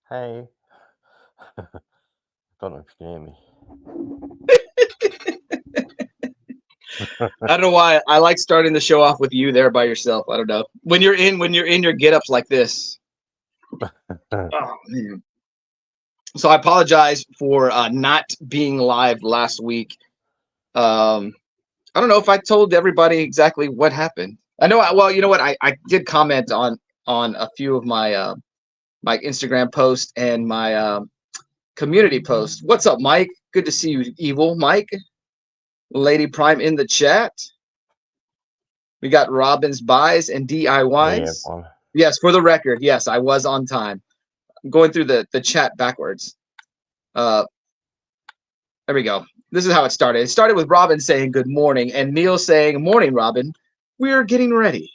Hey, don't know if you can hear me. I don't know why I like starting the show off with you there by yourself. I don't know. When you're in your get-ups like this. Oh man. So I apologize for not being live last week. Um I don't know if I told everybody exactly what happened. I know well, you know what? I did comment on a few of my Instagram posts and my community posts. What's up, Mike? Good to see you, Evil Mike. Lady Prime in the chat. We got Robin's buys and Hey, DIYs. everyone. Yes, for the record, yes, I was on time. I'm going through the chat backwards. Uh, there we go. This is how it started. It started with Robin saying good morning and Neil saying, morning, Robin. We're getting ready.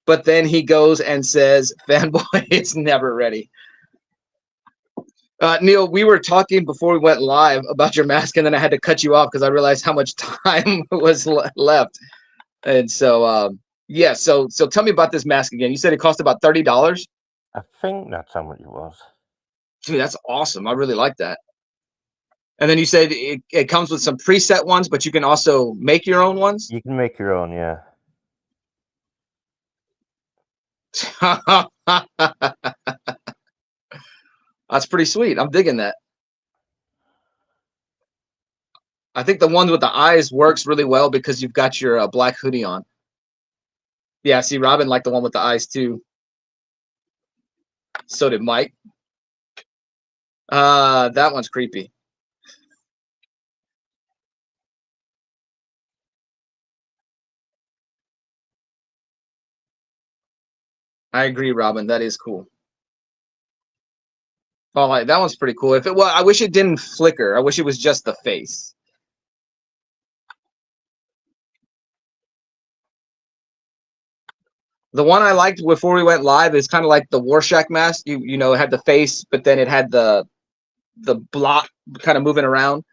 But then he goes and says, fanboy is never ready. Neil, we were talking before we went live about your mask, and then I had to cut you off because I realized how much time was left. And so, yeah, so tell me about this mask again. You said it cost about $30. I think that's how much it was. Dude, that's awesome. I really like that. And then you said it comes with some preset ones, but you can also make your own ones. You can make your own, yeah. That's pretty sweet. I'm digging that. I think the one with the eyes works really well because you've got your black hoodie on. Yeah, see, Robin liked the one with the eyes too. So did Mike. That one's creepy. I agree, Robin. That is cool. Oh, like that one's pretty cool. If it well, I wish it didn't flicker. I wish it was just the face. The one I liked before we went live is kind of like the Warshak mask. You know, it had the face, but then it had the block kind of moving around.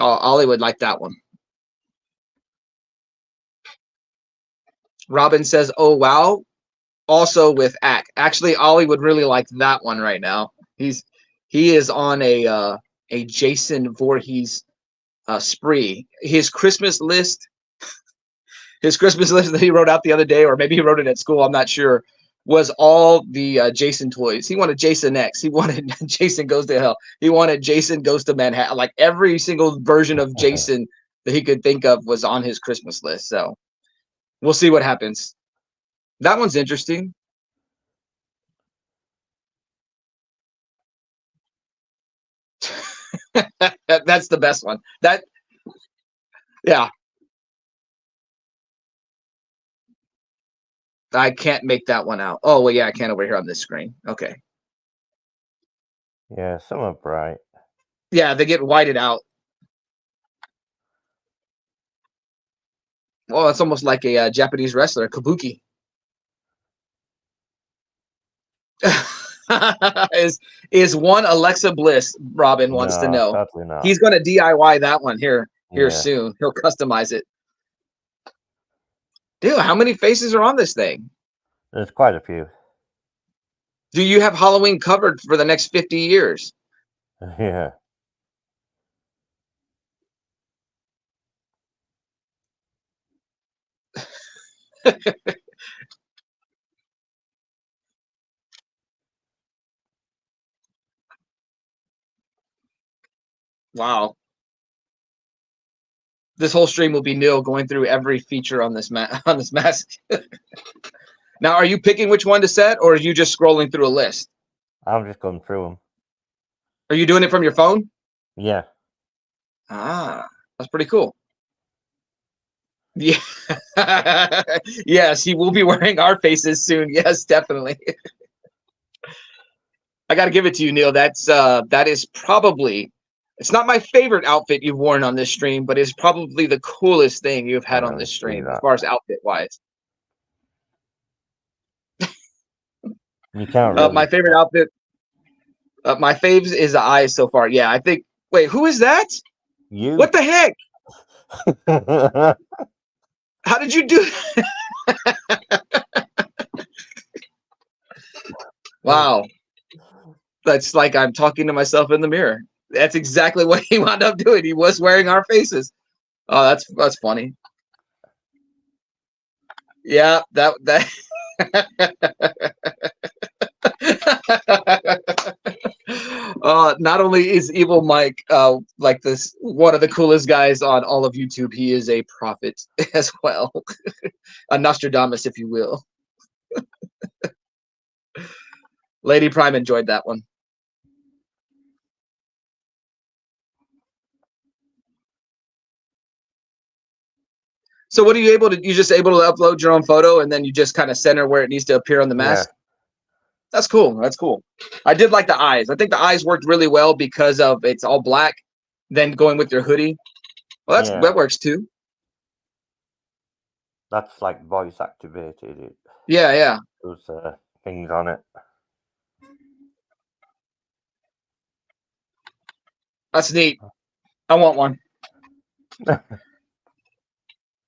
Ollie would like that one. Robin says, "Oh wow." Also with Ack. Actually, Ollie would really like that one right now. He is on a Jason Voorhees spree. His Christmas list that he wrote out the other day, or maybe he wrote it at school, I'm not sure, was all the Jason toys. He wanted Jason X. He wanted Jason Goes to Hell. He wanted Jason Goes to Manhattan. Like every single version of Jason that he could think of was on his Christmas list. So we'll see what happens. That one's interesting. That's the best one. Yeah. I can't make that one out. Oh, well, yeah, I can over here on this screen. Okay. Yeah, some are bright. Yeah, they get whited out. Well, it's almost like a Japanese wrestler, Kabuki. is one Alexa Bliss? Robin wants to No, know. sadly not. He's going to DIY that one here Yeah. soon. He'll customize it. Dude, how many faces are on this thing? There's quite a few. Do you have Halloween covered for the next 50 years? Yeah. Wow. This whole stream will be Neil going through every feature on this on this mask. Now, are you picking which one to set, or are you just scrolling through a list? I'm just going through them. Are you doing it from your phone? Yeah. Ah, that's pretty cool. Yeah. Yes, he will be wearing our faces soon. Yes, definitely. I got to give it to you, Neil. That is probably, it's not my favorite outfit you've worn on this stream, but it's probably the coolest thing you've had on this stream as far as outfit wise. You can't really. My favorite outfit, my faves is the eyes so far. Yeah, I think. Wait, who is that? You. What the heck? How did you do? Wow. That's like I'm talking to myself in the mirror. That's exactly what he wound up doing. He was wearing our faces. Oh, that's funny. Yeah, that not only is Evil Mike like this one of the coolest guys on all of YouTube, he is a prophet as well. A Nostradamus, if you will. Lady Prime enjoyed that one. So what are you able to, you just able to upload your own photo and then you just kind of center where it needs to appear on the mask? Yeah. That's cool. That's cool. I did like the eyes. I think the eyes worked really well because of it's all black, then going with your hoodie. Well, that works too. That's like voice activated. Yeah. Those things on it. That's neat. I want one.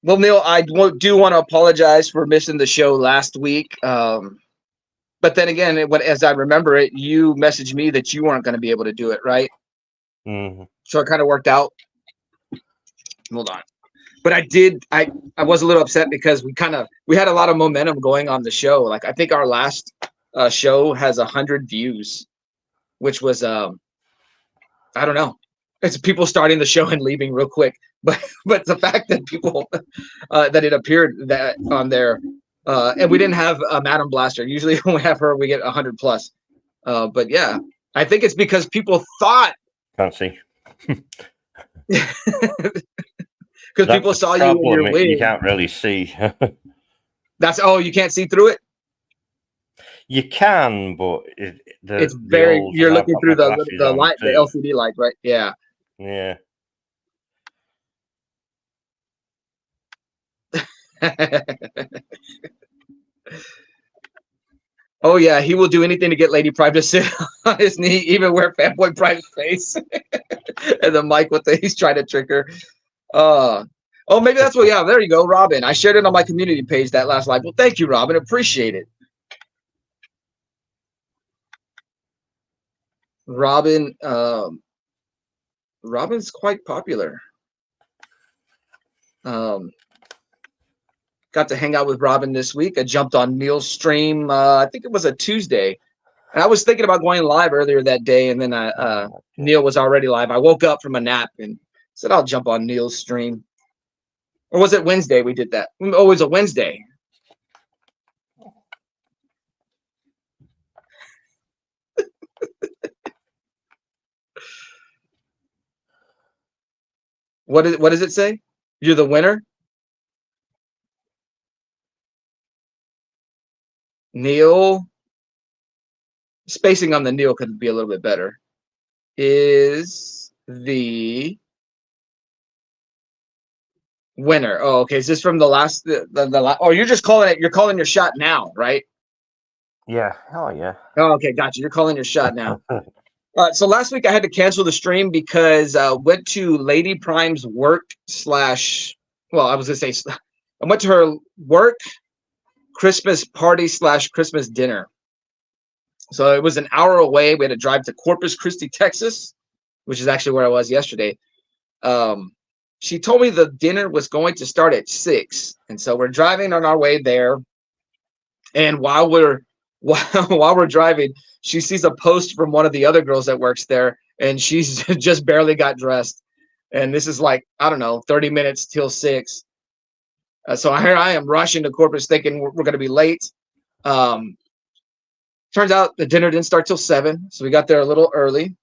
Well, Neil, I do want to apologize for missing the show last week. But then again, as I remember it, you messaged me that you weren't going to be able to do it, right? Mm-hmm. So it kind of worked out. Hold on. But I was a little upset because we had a lot of momentum going on the show. Like I think our last show has 100 views, which was I don't know. It's people starting the show and leaving real quick. But the fact that people that it appeared that on there, and we didn't have Madam Blaster. Usually when we have her, we get 100 plus. But yeah, I think it's because people thought. Can't see. Because people saw you in your wig. You can't really see. You can't see through it? You can, but it's very, you're looking through the light, the LCD light, right? Yeah. Yeah. Oh yeah, he will do anything to get Lady Prime to sit on his knee, even wear Fanboy Prime's face. And the mic he's trying to trick her. Oh, maybe that's what. Yeah, there you go, Robin. I shared it on my community page that last live. Well, thank you, Robin. Appreciate it. Robin, Robin's quite popular. Got to hang out with Robin this week. I jumped on Neil's stream. I think it was a Tuesday. And I was thinking about going live earlier that day, and then Neil was already live. I woke up from a nap and said, I'll jump on Neil's stream. Or was it Wednesday we did that? Oh, it was a Wednesday. What does it say? You're the winner? Neil, spacing on the Neil could be a little bit better, is the winner. Oh, okay. Is this from the last, the oh, you're just calling it, you're calling your shot now, right? Yeah. Oh, yeah. Oh, okay. Gotcha. You're calling your shot now. So last week I had to cancel the stream because went to Lady Prime's work / well, I was going to say, I went to her work Christmas party / Christmas dinner. So it was an hour away. We had to drive to Corpus Christi, Texas, which is actually where I was yesterday. She told me the dinner was going to start at 6. And so we're driving on our way there. And while we're driving, she sees a post from one of the other girls that works there, and she's just barely got dressed. And this is like, I don't know, 30 minutes till 6. So here I am rushing to Corpus thinking we're going to be late. Turns out the dinner didn't start till 7, so we got there a little early.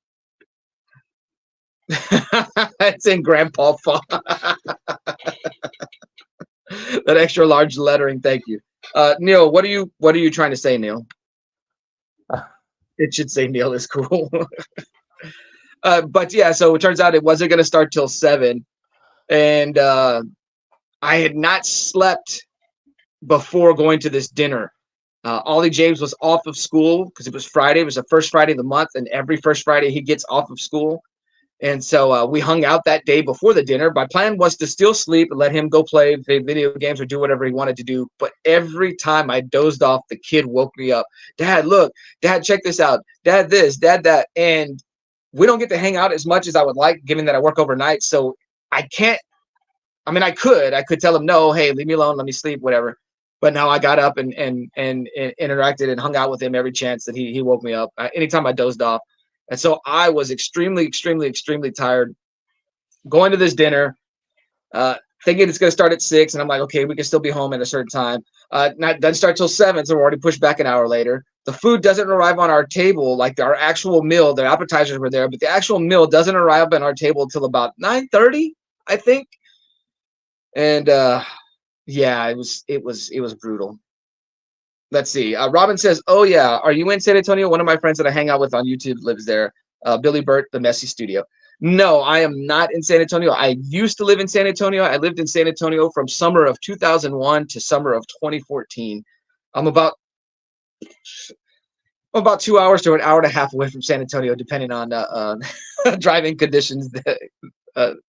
It's in Grandpa font. That extra large lettering. Thank you, Neil. What are you trying to say, Neil? It should say Neil is cool. But yeah, so it turns out it wasn't going to start till 7, and I had not slept before going to this dinner. Ollie James was off of school because it was Friday. It was the first Friday of the month, and every first Friday he gets off of school. And so we hung out that day before the dinner. My plan was to still sleep and let him go play video games or do whatever he wanted to do. But every time I dozed off, the kid woke me up. Dad, look, Dad, check this out. Dad, this, Dad, that. And we don't get to hang out as much as I would like, given that I work overnight. So I can't. I mean, I could tell him, no, hey, leave me alone, let me sleep, whatever. But now I got up and interacted and hung out with him every chance that he woke me up. Anytime I dozed off. And so I was extremely, extremely, extremely tired going to this dinner, thinking it's going to start at 6. And I'm like, okay, we can still be home at a certain time. Doesn't start till 7, so we're already pushed back an hour later. The food doesn't arrive on our table, like our actual meal. The appetizers were there, but the actual meal doesn't arrive on our table until about 9:30, I think. And yeah, it was brutal. Let's see. Robin says, "Oh yeah, are you in San Antonio?" One of my friends that I hang out with on YouTube lives there. Billy Burt, the Messy Studio. No, I am not in San Antonio. I used to live in San Antonio. I lived in San Antonio from summer of 2001 to summer of 2014. I'm about 2 hours to an hour and a half away from San Antonio, depending on driving conditions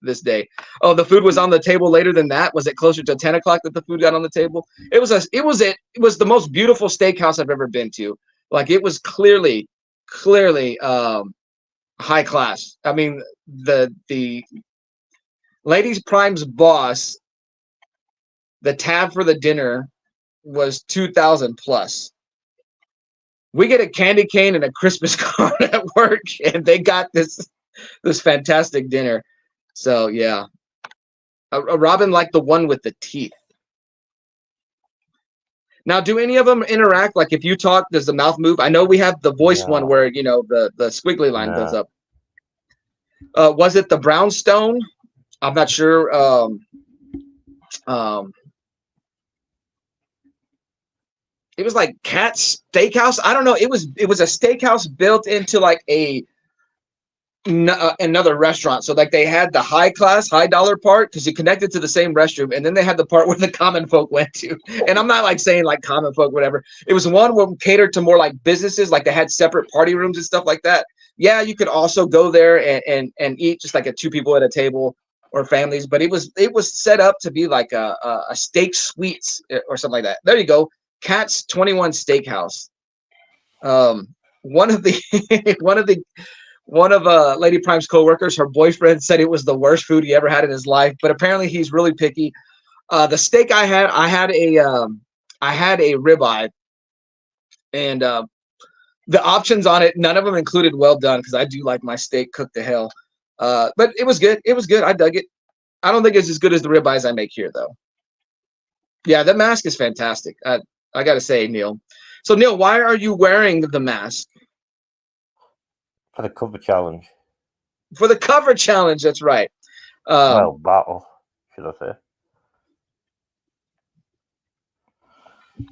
this day. Oh, the food was on the table later than that. Was it closer to 10 o'clock that the food got on the table? It was the most beautiful steakhouse I've ever been to. Like, it was clearly high class. I mean, the Ladies Prime's boss, the tab for the dinner was 2,000 plus. We get a candy cane and a Christmas card at work, and they got this fantastic dinner. So yeah, Robin liked the one with the teeth. Now, do any of them interact? Like, if you talk, does the mouth move? I know we have the voice one where, you know, the squiggly line goes up. Was it the brownstone? I'm not sure. It was like Cat's Steakhouse. I don't know. It was a steakhouse built into like another restaurant. So like they had the high class, high dollar part because you connected to the same restroom, and then they had the part where the common folk went to. And I'm not like saying like common folk, whatever. It was one where catered to more like businesses, like they had separate party rooms and stuff like that. Yeah, you could also go there and eat just like 2 people at a table or families, but it was set up to be like a steak suites or something like that. There you go. Cat's 21 Steakhouse. One of Lady Prime's coworkers, her boyfriend, said it was the worst food he ever had in his life, but apparently he's really picky. The steak I had a ribeye, and the options on it, none of them included well done because I do like my steak cooked to hell. But it was good. It was good. I dug it. I don't think it's as good as the ribeyes I make here, though. Yeah, the mask is fantastic. I got to say, Neil. So, Neil, why are you wearing the mask? For the cover challenge. For the cover challenge, that's right. Well, battle, should I say.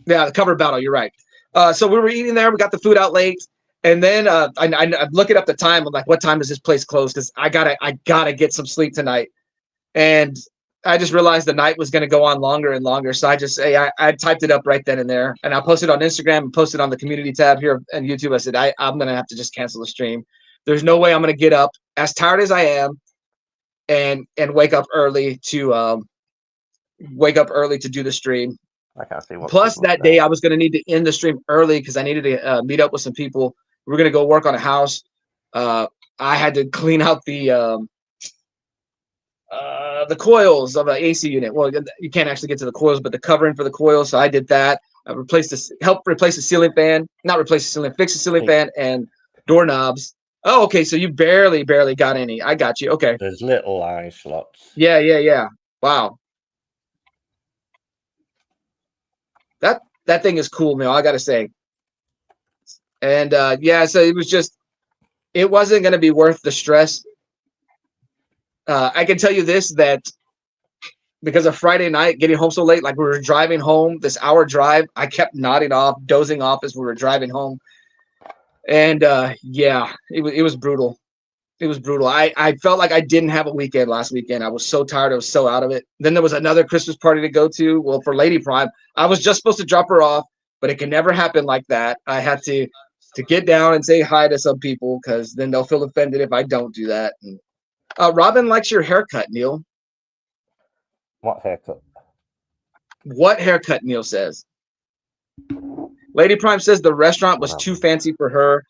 Yeah, the cover battle, you're right. So we were eating there. We got the food out late. And then I'm looking up the time. I'm like, what time does this place close? Because I gotta get some sleep tonight. And I just realized the night was going to go on longer and longer. So I typed it up right then and there. And I posted on Instagram and posted on the community tab here on YouTube. I said, I'm going to have to just cancel the stream. There's no way I'm going to get up as tired as I am and wake up early to do the stream. I can't see what. Plus, that day I was going to need to end the stream early because I needed to meet up with some people. We were going to go work on a house. I had to clean out the coils of an AC unit. Well, you can't actually get to the coils, but the covering for the coils. So I did that. I helped replace the ceiling fan. Not replace the ceiling, fix the ceiling fan and doorknobs. Oh, okay. So you barely got any. I got you. Okay. There's little eye slots. Yeah. Wow. That thing is cool, man. I got to say. And yeah, so it wasn't going to be worth the stress. I can tell you this, that because of Friday night, getting home so late, like we were driving home, this hour drive, I kept nodding off, dozing off as we were driving home. And yeah, it was brutal. It was brutal. I felt like I didn't have a weekend last weekend. I was so tired. I was so out of it. Then there was another Christmas party to go to. Well, for Lady Prime, I was just supposed to drop her off, but it can never happen like that. I had to get down and say hi to some people because then they'll feel offended if I don't do that. And Robin likes your haircut, Neil. What haircut? What haircut, Neil says. Lady Prime says the restaurant was too fancy for her.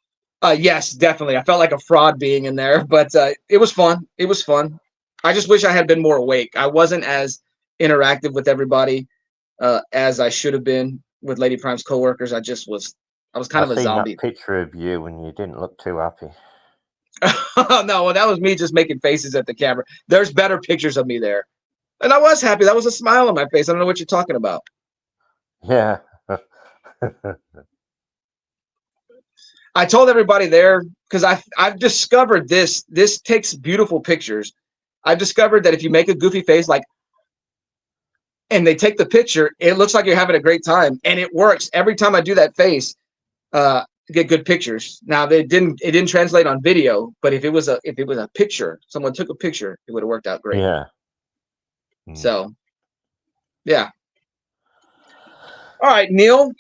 Yes, definitely. I felt like a fraud being in there, but it was fun. It was fun. I just wish I had been more awake. I wasn't as interactive with everybody as I should have been with Lady Prime's coworkers. I was kind of a zombie. That picture of you and you didn't look too happy. No, well, that was me just making faces at the camera. There's better pictures of me there. And I was happy. That was a smile on my face. I don't know what you're talking about. Yeah. I told everybody there, because I've discovered this takes beautiful pictures. I've discovered that if you make a goofy face, like, and they take the picture, it looks like you're having a great time, and it works every time I do that face. Get good pictures. Now it didn't translate on video, but if it was a picture, someone took a picture, it would have worked out great. Yeah. So, yeah. All right, Neil,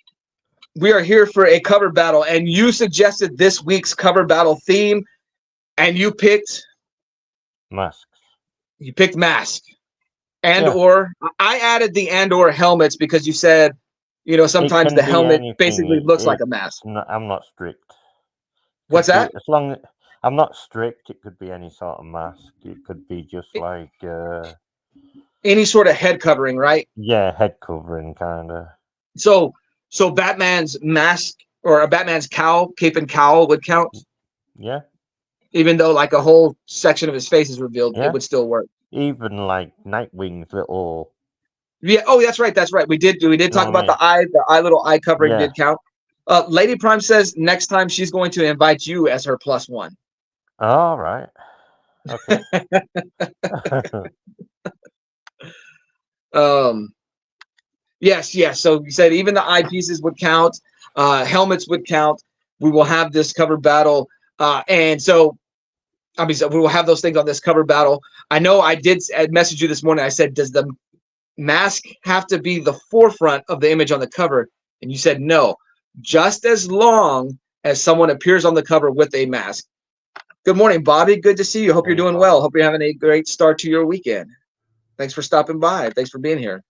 we are here for a cover battle, and you suggested this week's cover battle theme, and you picked masks. You picked mask, or I added the or helmets because you said, sometimes the helmet basically looks like a mask. I'm not strict. What's that? As long as I'm not strict, it could be any sort of mask. It could be just like any sort of head covering, right? Yeah, head covering, kind of. So Batman's mask or a Batman's cape and cowl would count. Yeah. Even though like a whole section of his face is revealed, it would still work. Even like Nightwing's little. Yeah. Oh, that's right. That's right. We did talk about the little eye covering did count. Lady Prime says next time she's going to invite you as her +1. All right. Okay. Yes. So you said even the eyepieces would count. Helmets would count. We will have this cover battle. And so, so we will have those things on this cover battle. I know I did message you this morning. I said, does the mask have to be the forefront of the image on the cover? And you said no, just as long as someone appears on the cover with a mask. Good morning, Bobby. Good to see you. Hope you're doing well. Hope you're having a great start to your weekend. Thanks for stopping by. Thanks for being here.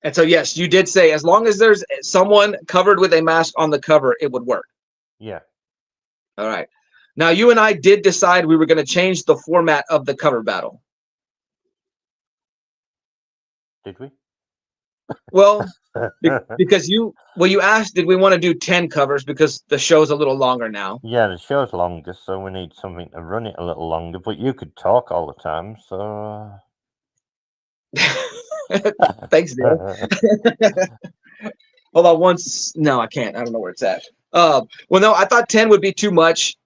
And so, yes, you did say as long as there's someone covered with a mask on the cover, it would work. Yeah. All right. Now, you and I did decide we were going to change the format of the cover battle. Did we? Well, because you asked, did we want to do 10 covers because the show's a little longer now? Yeah, the show's longer, so we need something to run it a little longer. But you could talk all the time, so. Thanks, Neil. Hold on once. No, I can't. I don't know where it's at. Well, no, I thought 10 would be too much,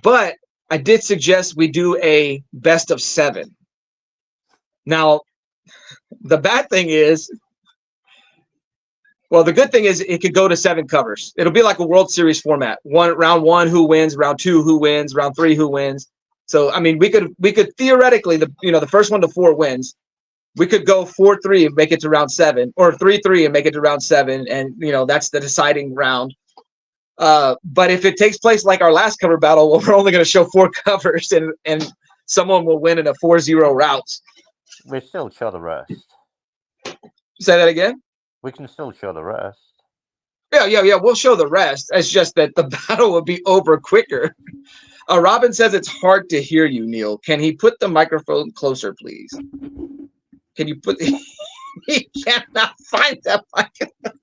but I did suggest we do a best of 7. Now, the bad thing is, the good thing is it could go to 7 covers. It'll be like a World Series format. Round 1, who wins? Round 2, who wins? Round 3, who wins? So, I mean, we could theoretically, the first 1 to 4 wins. We could go 4-3 and make it to round 7, or 3-3 and make it to round 7, and that's the deciding round. But if it takes place like our last cover battle, we're only going to show 4 covers, and someone will win in a 4-0 route. We still show the rest. Say that again. We can still show the rest. Yeah. We'll show the rest. It's just that the battle will be over quicker. Robin says it's hard to hear you, Neil. Can he put the microphone closer, please? Can you put? He cannot find that microphone.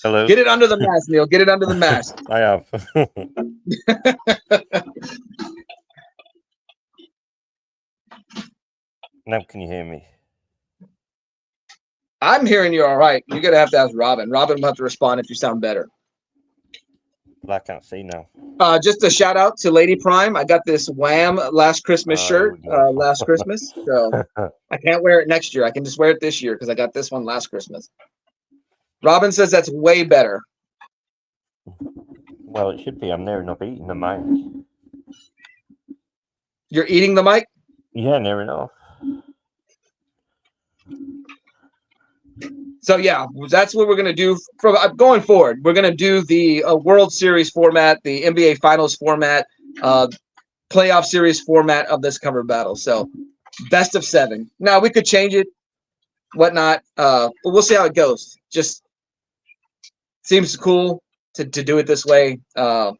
Hello. Get it under the mask, Neil. Get it under the mask. I have. Now can you hear me? I'm hearing you all right. You're gonna have to ask Robin. Robin will have to respond if you sound better. Well, I can't see now. Just a shout out to Lady Prime. I got this Wham! Last Christmas shirt last Christmas, so I can't wear it next year. I can just wear it this year because I got this one last Christmas. Robin says that's way better. Well, it should be. I'm near enough eating the mic. You're eating the mic? Yeah, near enough. So yeah, that's what we're gonna do from going forward. We're gonna do the World Series format, the NBA Finals format, playoff series format of this cover battle. So best of 7. Now we could change it, whatnot, but we'll see how it goes. Just seems cool to do it this way. Yeah,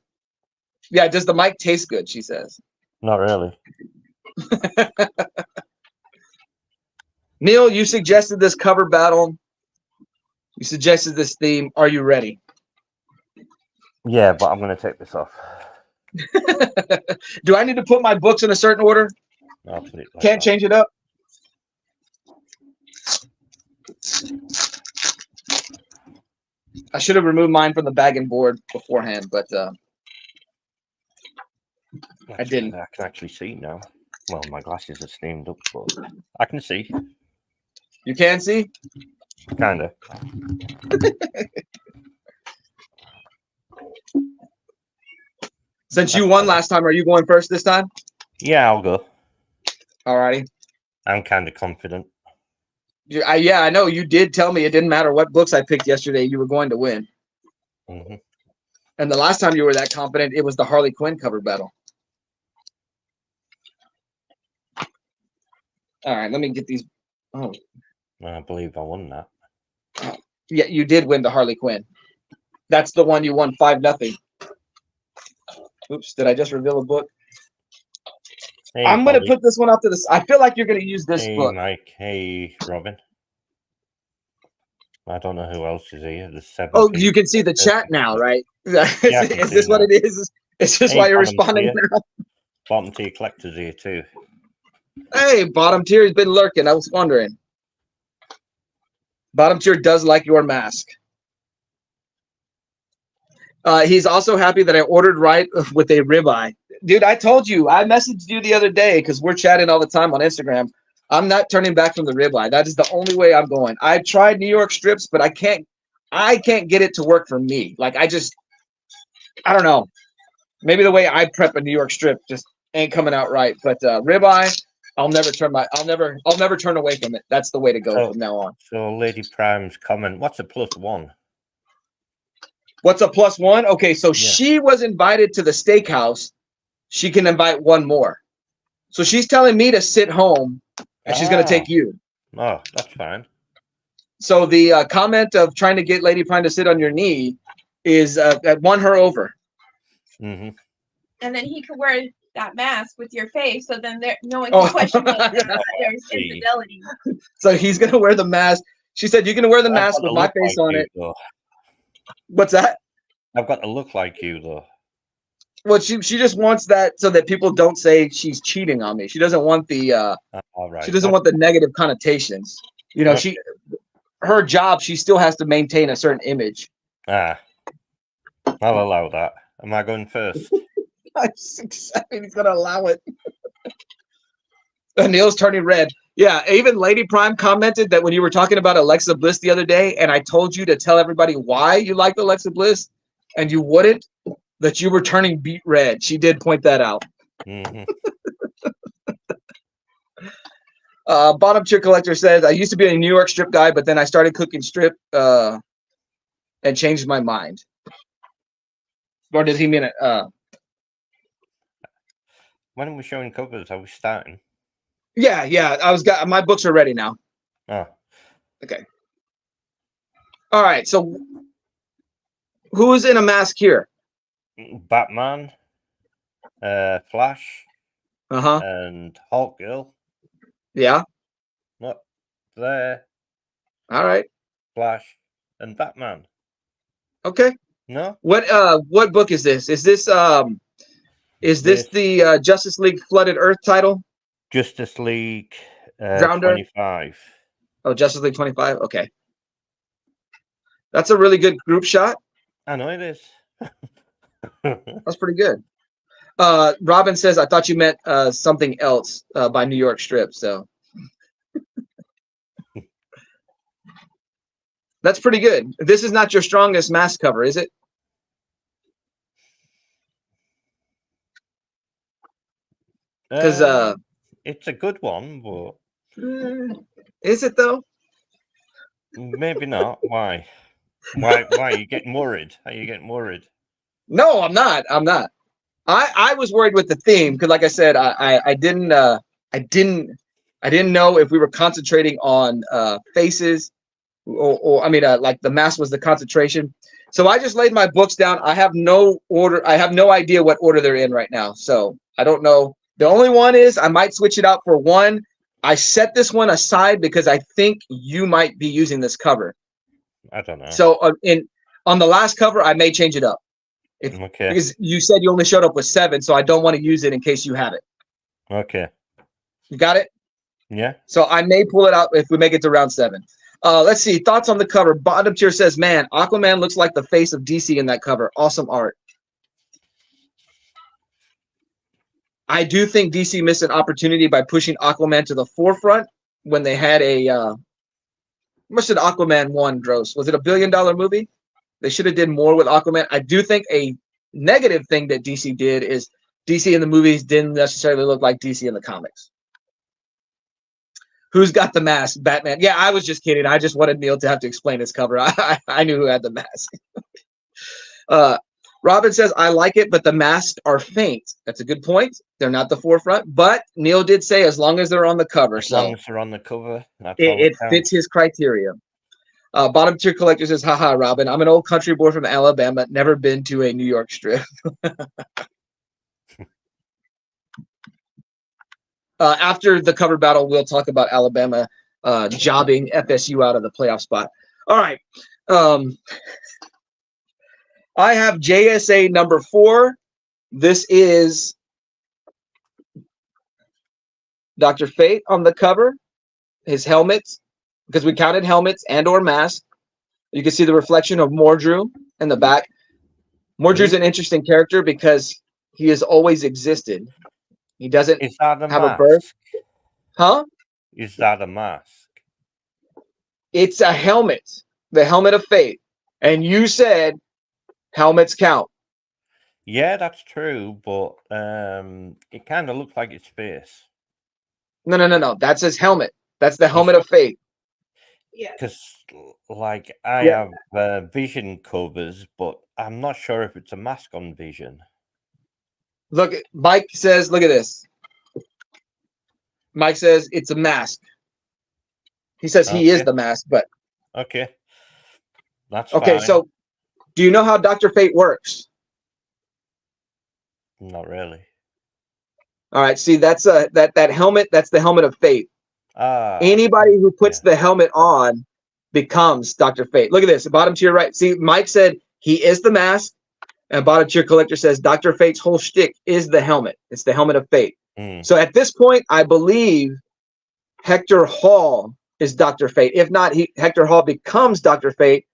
does the mic taste good? She says. Not really. Neil, you suggested this cover battle. You suggested this theme. Are you ready? Yeah, but I'm going to take this off. Do I need to put my books in a certain order? I'll put it like Can't that. change it up? I should have removed mine from the bag and board beforehand, but I didn't. I can actually see now. Well, my glasses are steamed up, but I can see. You can see? Kind of. Since you won last time, are you going first this time? Yeah, I'll go. All righty. I'm kind of confident. Yeah, I know. You did tell me it didn't matter what books I picked yesterday, you were going to win. Mm-hmm. And the last time you were that confident, it was the Harley Quinn cover battle. All right, let me get these. Oh, I believe I won that. yeah, you did win the Harley Quinn. That's the one you won 5-0. Oops, did I just reveal a book? Hey, I'm going to Bobby. put this one up to this. I feel like you're going to use this Hey, book. Mike. Hey, Robin. I don't know who else is here. There's 7 Oh, people. you can see the chat now, right? Yeah, I can Is see this what now. it is? Is this Hey, why you're bottom responding tier. now? Bottom tier collectors here too. Hey, bottom tier has been lurking. I was wondering. Bottom tier does like your mask. He's also happy that I ordered right with a ribeye. Dude, I told you. I messaged you the other day because we're chatting all the time on Instagram. I'm not turning back from the ribeye. That is the only way I'm going. I've tried New York strips, but I can't get it to work for me. Like I don't know. Maybe the way I prep a New York strip just ain't coming out right. But ribeye, I'll never turn away from it. That's the way to go from now on. So Lady Prime's comment, what's a +1? What's a +1? Okay, so she was invited to the steakhouse. She can invite one more. So she's telling me to sit home, and she's going to take you. Oh, that's fine. So the comment of trying to get Lady Prime to sit on your knee is won her over. Mm-hmm. And then he could wear that mask with your face, so then no one can question whether there's infidelity. So he's going to wear the mask. She said, "You can wear the mask with my face on it." Though. What's that? I've got to look like you, though. Well, she just wants that so that people don't say she's cheating on me. She doesn't want the all right. She doesn't want the negative connotations. You know, her job, she still has to maintain a certain image. I'll allow that. Am I going first? He's gonna allow it. Neil's turning red. Yeah, even Lady Prime commented that when you were talking about Alexa Bliss the other day, and I told you to tell everybody why you liked Alexa Bliss, and you wouldn't, that you were turning beet red. She did point that out. Mm-hmm. Bottom tier collector says, I used to be a New York strip guy, but then I started cooking strip and changed my mind. Or does he mean it? When are we showing covers? Are we starting? Yeah. My books are ready now. Oh. Okay. All right. So who is in a mask here? Batman, Flash, and Hulk Girl. Yeah. Not there. All right. Flash and Batman. Okay. No. What book is this? Is this the Justice League Flooded Earth title? Justice League 25. Oh, Justice League 25. Okay. That's a really good group shot. I know it is. That's pretty good. Robin says, I thought you meant something else by New York Strip. So that's pretty good. This is not your strongest mask cover, is it? Because it's a good one, but is it though? Maybe not. Why? Why are you getting worried? Are you getting worried? No, I'm not. I was worried with the theme because, like I said, I didn't know if we were concentrating on faces or I mean, like the mask was the concentration. So I just laid my books down. I have no order. I have no idea what order they're in right now. So I don't know. The only one is I might switch it out for one. I set this one aside because I think you might be using this cover. I don't know. So on the last cover, I may change it up. Okay. Because you said you only showed up with 7, so I don't want to use it in case you have it. Okay. You got it? Yeah. So I may pull it out if we make it to round 7. Let's see. Thoughts on the cover. Bottom tier says, man, Aquaman looks like the face of DC in that cover. Awesome art. I do think DC missed an opportunity by pushing Aquaman to the forefront when they had a how much did Aquaman 1 gross? Was it $1 billion movie? They should have did more with Aquaman. I do think a negative thing that DC did is DC in the movies didn't necessarily look like DC in the comics. Who's got the mask? Batman. Yeah, I was just kidding. I just wanted Neil to have to explain his cover. I knew who had the mask. Robin says, I like it, but the masks are faint. That's a good point. They're not the forefront. But Neil did say as long as they're on the cover. As long as they're on the cover, that's it fits his criteria. Bottom tier collector says, haha, Robin, I'm an old country boy from Alabama, never been to a New York strip. After the cover battle, we'll talk about Alabama jobbing FSU out of the playoff spot. All right. I have JSA number 4. This is Dr. Fate on the cover. His helmet, because we counted helmets and or mask. You can see the reflection of Mordru in the back. Mordru's an interesting character because he has always existed. He doesn't have a birth. Huh? Is that a mask? It's a helmet. The helmet of fate. And you said helmets count. Yeah, that's true, but it kind of looks like its face. No. That's his helmet. That's the helmet of fate. Yeah. Because, like, I have Vision covers, but I'm not sure if it's a mask on Vision. Look, Mike says, look at this. Mike says it's a mask. He says he is the mask, but okay. That's okay. fine. So, do you know how Dr. Fate works? Not really. All right. See, that's that helmet. That's the helmet of fate. Anybody who puts the helmet on becomes Dr. Fate. Look at this. Bottom to your right. See, Mike said he is the mask, and bottom tier collector says Dr. Fate's whole shtick is the helmet. It's the helmet of fate. So at this point, I believe Hector Hall is Dr. Fate. If not, Hector Hall becomes Dr. Fate.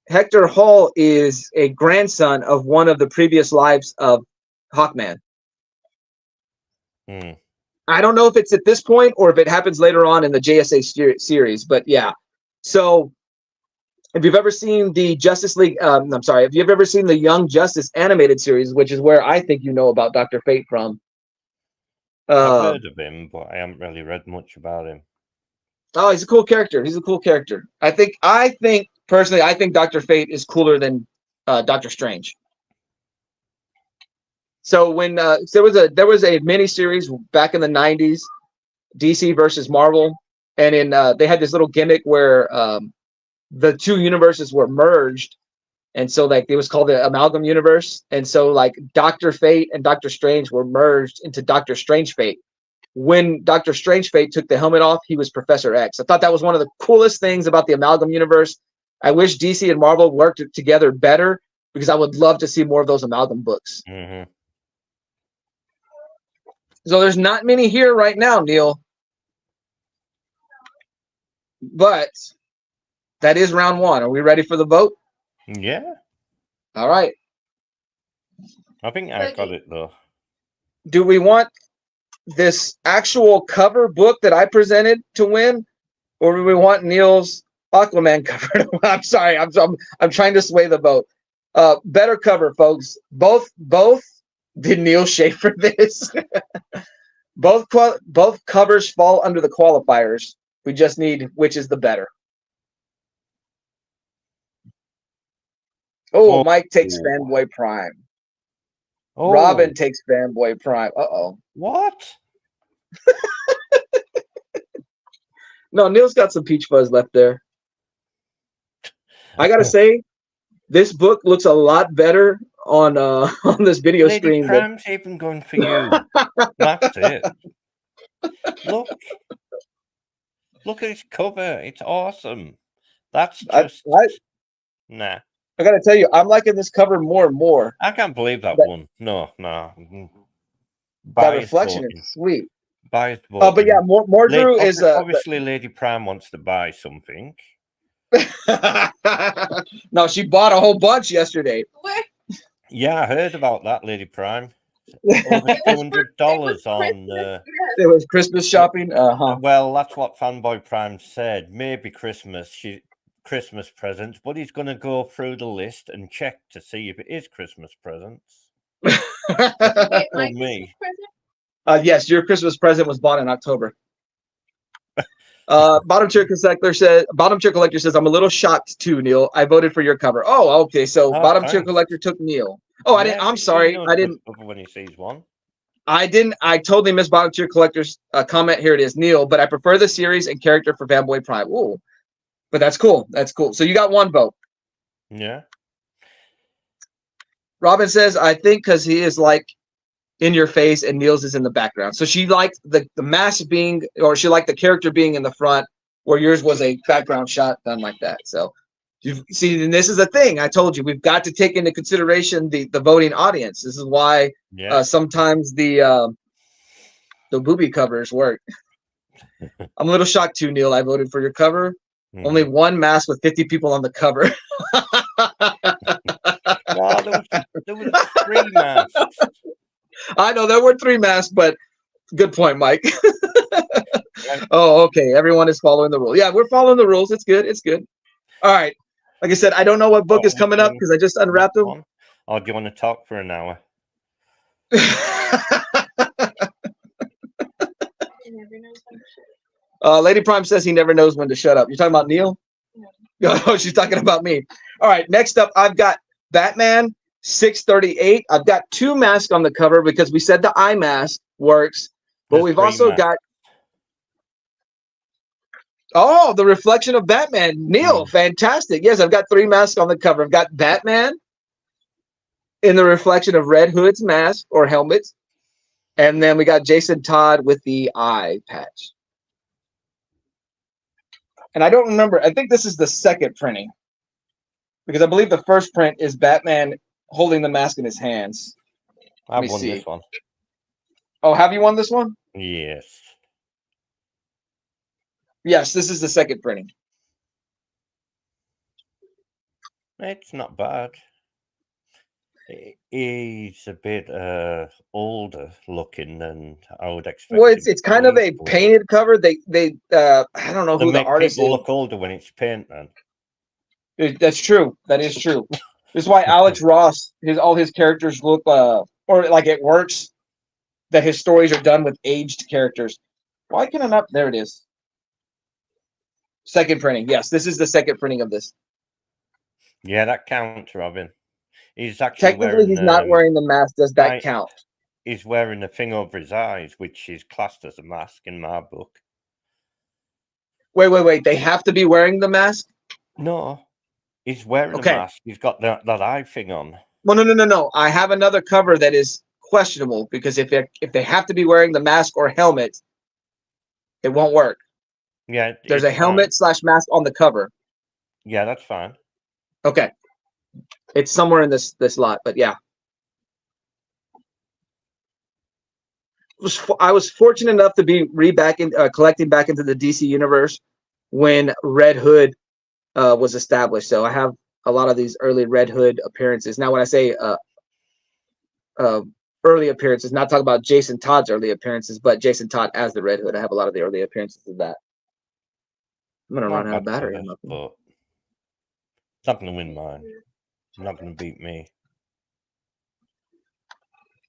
Hector Hall is a grandson of one of the previous lives of Hawkman. I don't know if it's at this point or if it happens later on in the JSA series, but yeah. So if you've ever seen the Justice League, I'm sorry, if you've ever seen the Young Justice animated series, which is where I think you know about Dr. Fate from. I've heard of him, but I haven't really read much about him. Oh, he's a cool character. He's a cool character. I think personally, I think Dr. Fate is cooler than Doctor Strange. So when there was a mini series back in the 90s, DC versus Marvel, and in they had this little gimmick where the two universes were merged, and so like it was called the Amalgam Universe, and so like Dr. Fate and Doctor Strange were merged into Doctor Strange Fate. When Doctor Strange Fate took the helmet off, he was Professor X. I thought that was one of the coolest things about the Amalgam Universe. I wish DC and Marvel worked together better because I would love to see more of those Amalgam books. So there's not many here right now, Neil. But that is round 1. Are we ready for the vote? Yeah. All right. I think I got it, though. Do we want this actual cover book that I presented to win, or do we want Neil's Aquaman cover? I'm sorry. I'm trying to sway the vote. Better cover, folks. Both did Neil Schaefer this? Both covers fall under the qualifiers. We just need which is the better. Oh, Oh. Mike takes Fanboy Prime. Oh, Robin takes Fanboy Prime. Uh-oh. what? No, Neil's got some peach fuzz left there. I gotta say, this book looks a lot better on on this video Lady screen. Prime's even going for you. That's it. Look at its cover. It's awesome. That's just nah. I gotta tell you, I'm liking this cover more and more. I can't believe that That- one. No. That Biased reflection voting. is sweet. Biased voting. But yeah, Mordru is obviously Lady Prime wants to buy something. No, she bought a whole bunch yesterday. What? Yeah, I heard about that, Lady Prime. Over $200 on. It was Christmas shopping. Well, that's what Fanboy Prime said. Maybe Christmas presents, but he's going to go through the list and check to see if it is Christmas presents. Wait, my me. Christmas present? Yes, your Christmas present was bought in October. Bottom Chair Collector says, I'm a little shocked too, Neil. I voted for your cover. Oh, okay. So Bottom Chair Collector took Neil. Oh, I didn't. I'm sorry. I didn't. When he sees one. I didn't. I totally missed Bottom Tier Collector's comment. Here it is, Neil. But I prefer the series and character for Fanboy Prime. Ooh, but that's cool. That's cool. So you got one vote. Yeah. Robin says, I think because he is like in your face and Neil's is in the background. So she liked the mask being, or she liked the character being in the front, where yours was a background shot done like that. So you see, and this is the thing I told you, we've got to take into consideration the voting audience. This is why sometimes the booby covers work. I'm a little shocked too, Neil. I voted for your cover. Only one mask with 50 people on the cover. No, there was 3 masks. I know there were 3 masks, but good point, Mike. Oh, okay. Everyone is following the rules. Yeah, we're following the rules. It's good. It's good. All right. Like I said, I don't know what book is coming up because I just unwrapped them. Or do you want to talk for an hour? Lady Prime says he never knows when to shut up. You're talking about Neil? No. Oh, she's talking about me. All right. Next up, I've got Batman 638. I've got 2 masks on the cover because we said the eye mask works, but we've also got the reflection of Batman. Neil, fantastic. Yes, I've got 3 masks on the cover. I've got Batman in the reflection of Red Hood's mask or helmet, and then we got Jason Todd with the eye patch. And I don't remember. I think this is the second printing because I believe the first print is Batman holding the mask in his hands. I won this one. Oh, have you won this one? Yes. Yes, this is the second printing. It's not bad. He's a bit older looking than I would expect. Well, it's kind of a painted cover. They I don't know who the artist is. People look older when it's painted. That's true. That is true. This is why Alex Ross, all his characters look or like it works that his stories are done with aged characters. Why can I not? There it is. Second printing. Yes, this is the second printing of this. Yeah, that counts, Robin. He's actually technically he's not wearing the mask. Does that count? He's wearing a thing over his eyes, which is classed as a mask in my book. Wait. They have to be wearing the mask? No. He's wearing a mask. He's got that eye thing on. Well, no. I have another cover that is questionable because if they have to be wearing the mask or helmet, it won't work. Yeah. There's a helmet / mask on the cover. Yeah, that's fine. Okay. It's somewhere in this lot, but yeah. I was fortunate enough to be collecting back into the DC universe when Red Hood was established. So I have a lot of these early Red Hood appearances. Now, when I say early appearances, not talking about Jason Todd's early appearances, but Jason Todd as the Red Hood. I have a lot of the early appearances of that. I'm gonna run out of battery. It's not gonna win mine. It's not gonna beat me.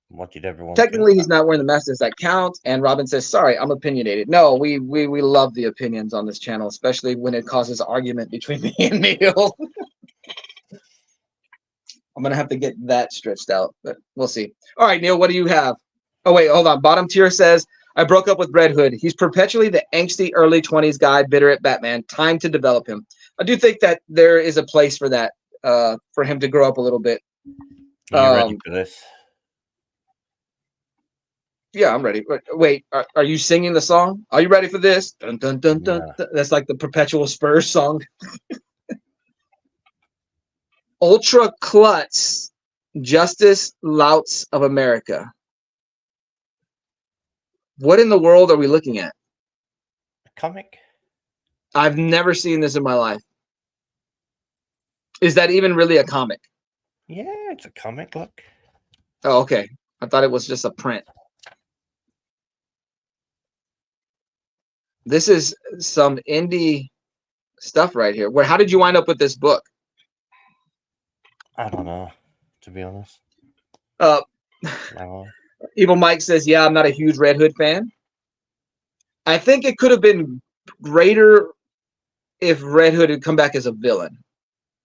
What did everyone technically he's not wearing the mask? Does that count? And Robin says, sorry, I'm opinionated. No, we love the opinions on this channel, especially when it causes argument between me and Neil. I'm gonna have to get that stretched out, but we'll see. All right, Neil, what do you have? Oh wait, hold on. Bottom tier says, I broke up with Red Hood. He's perpetually the angsty early 20s guy, bitter at Batman. Time to develop him. I do think that there is a place for that, for him to grow up a little bit. Are you ready for this? Yeah, I'm ready. Wait, are you singing the song? Are you ready for this? Dun, dun, dun, dun, Yeah. dun. That's like the perpetual Spurs song. Ultra Klutz, Justice Louts of America. What in the world are we looking at? A comic? I've never seen this in my life. Is that even really a comic? Yeah, it's a comic. Look. Oh, okay. I thought it was just a print. This is some indie stuff right here. How did you wind up with this book? I don't know, to be honest. No. Evil Mike says, yeah, I'm not a huge Red Hood fan. I think it could have been greater if Red Hood had come back as a villain,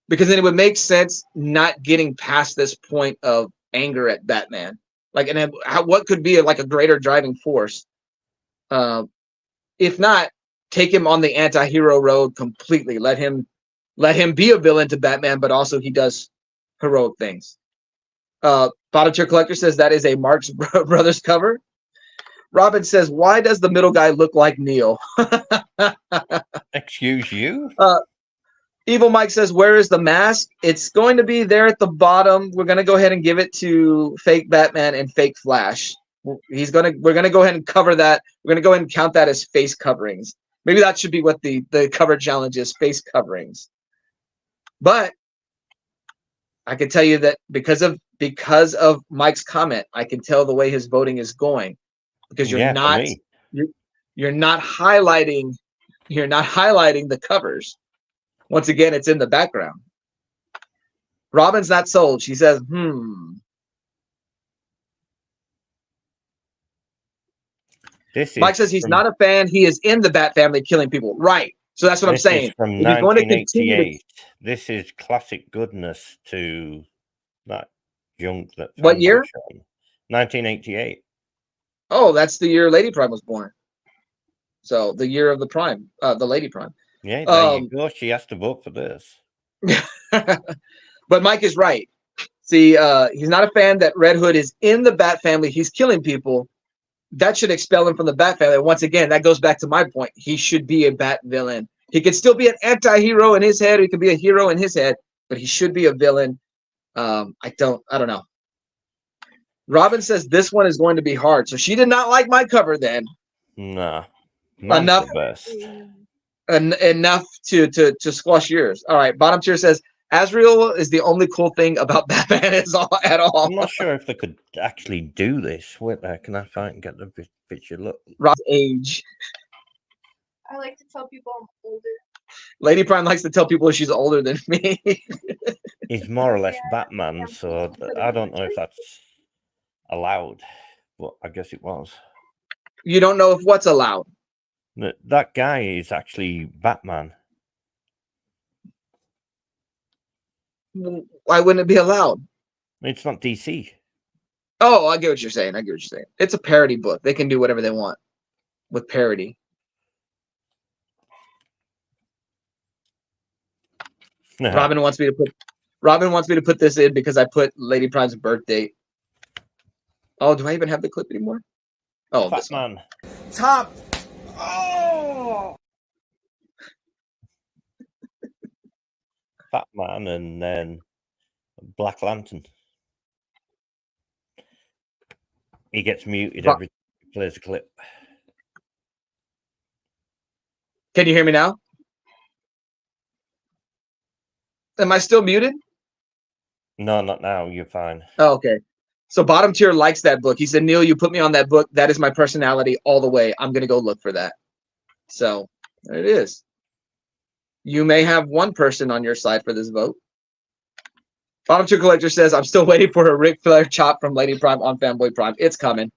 because then it would make sense not getting past this point of anger at Batman. Like, and then what could be like a greater driving force? If not, take him on the anti-hero road completely. Let him be a villain to Batman, but also he does heroic things. Bottom Tier Collector says that is a Marx Brothers cover. Robin says, why does the middle guy look like Neil? Excuse you? Evil Mike says, where is the mask? It's going to be there at the bottom. We're going to go ahead and give it to fake Batman and fake Flash. We're going to go ahead and cover that. We're going to go ahead and count that as face coverings. Maybe that should be what the cover challenge is, face coverings. But I can tell you that because of Mike's comment, I can tell the way his voting is going, because you're not highlighting the covers. Once again, it's in the background. Robin's not sold. She says, Mike says he's not a fan. He is in the Bat family killing people. Right. So that's what I'm saying. From 1988. This is classic goodness to that junk that. What year? 1988. Oh, that's the year Lady Prime was born. So the year of the Prime, the Lady Prime. Yeah, there you go. She has to vote for this. But Mike is right. See, he's not a fan that Red Hood is in the Bat family. He's killing people. That should expel him from the Bat family. Once again, that goes back to my point. He should be a Bat villain. He could still be an anti-hero in his head, or he could be a hero in his head, but he should be a villain. I don't know. Robin says this one is going to be hard. So she did not like my cover then. Nah. Enough. Enough to squash yours. All right. Bottom tier says Azrael is the only cool thing about Batman at all. I'm not sure if they could actually do this. Wait there, can I find and get the picture? Look. Rob's age. I like to tell people I'm older. Lady Prime likes to tell people she's older than me. He's more or less Batman, so I don't know if that's allowed, but I guess it was. You don't know if what's allowed? That guy is actually Batman. Why wouldn't it be allowed? It's not DC. Oh, I get what you're saying. It's a parody book. They can do whatever they want with parody. Robin wants me to put this in because I put Lady Prime's birth date. Oh, do I even have the clip anymore? Oh, Batman. Top. Oh. Batman and then Black Lantern. He gets muted every time he plays a clip. Can you hear me now? Am I still muted? No, not now. You're fine. Oh, okay. So Bottom Tier likes that book. He said, Neil, you put me on that book. That is my personality all the way. I'm going to go look for that. So there it is. You may have one person on your side for this vote. Bottom Tier Collector says, I'm still waiting for a Ric Flair chop from Lady Prime on Fanboy Prime. It's coming.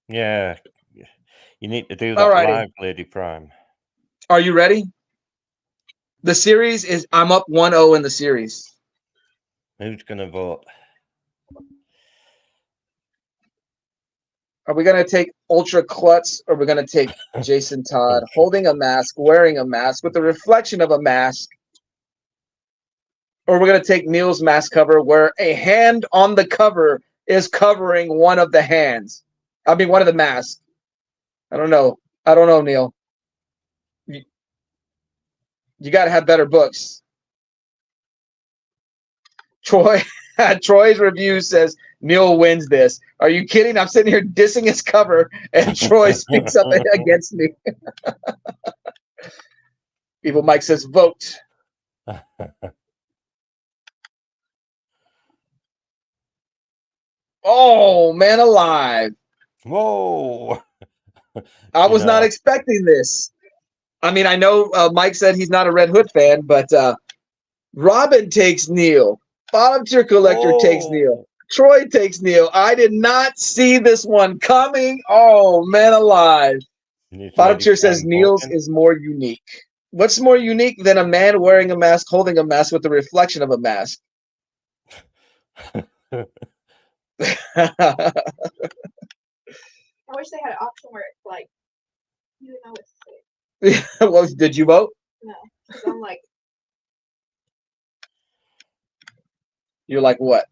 Yeah. You need to do that live, Lady Prime. Are you ready? The series is, I'm up 1-0 in the series. Who's going to vote? Are we going to take Ultra Klutz, or are we going to take Jason Todd holding a mask, wearing a mask with the reflection of a mask? Or we're going to take Neil's mask cover where a hand on the cover is covering one of the hands. I mean, one of the masks. I don't know. I don't know, Neil. You got to have better books. Troy's review says Neil wins this. Are you kidding? I'm sitting here dissing his cover, and Troy speaks up against me. Evil Mike says, vote. Oh, man alive. Whoa. I was not expecting this. I mean, I know Mike said he's not a Red Hood fan, but Robin takes Neil. Bottom Tier Collector takes Neil. Troy takes Neil. I did not see this one coming. Oh, man alive. Bottom Tier says Neil's is more unique. What's more unique than a man wearing a mask, holding a mask with the reflection of a mask? I wish they had an option where it's like, you don't know what to say. Well, did you vote? No. 'Cause I'm like, You're like, what?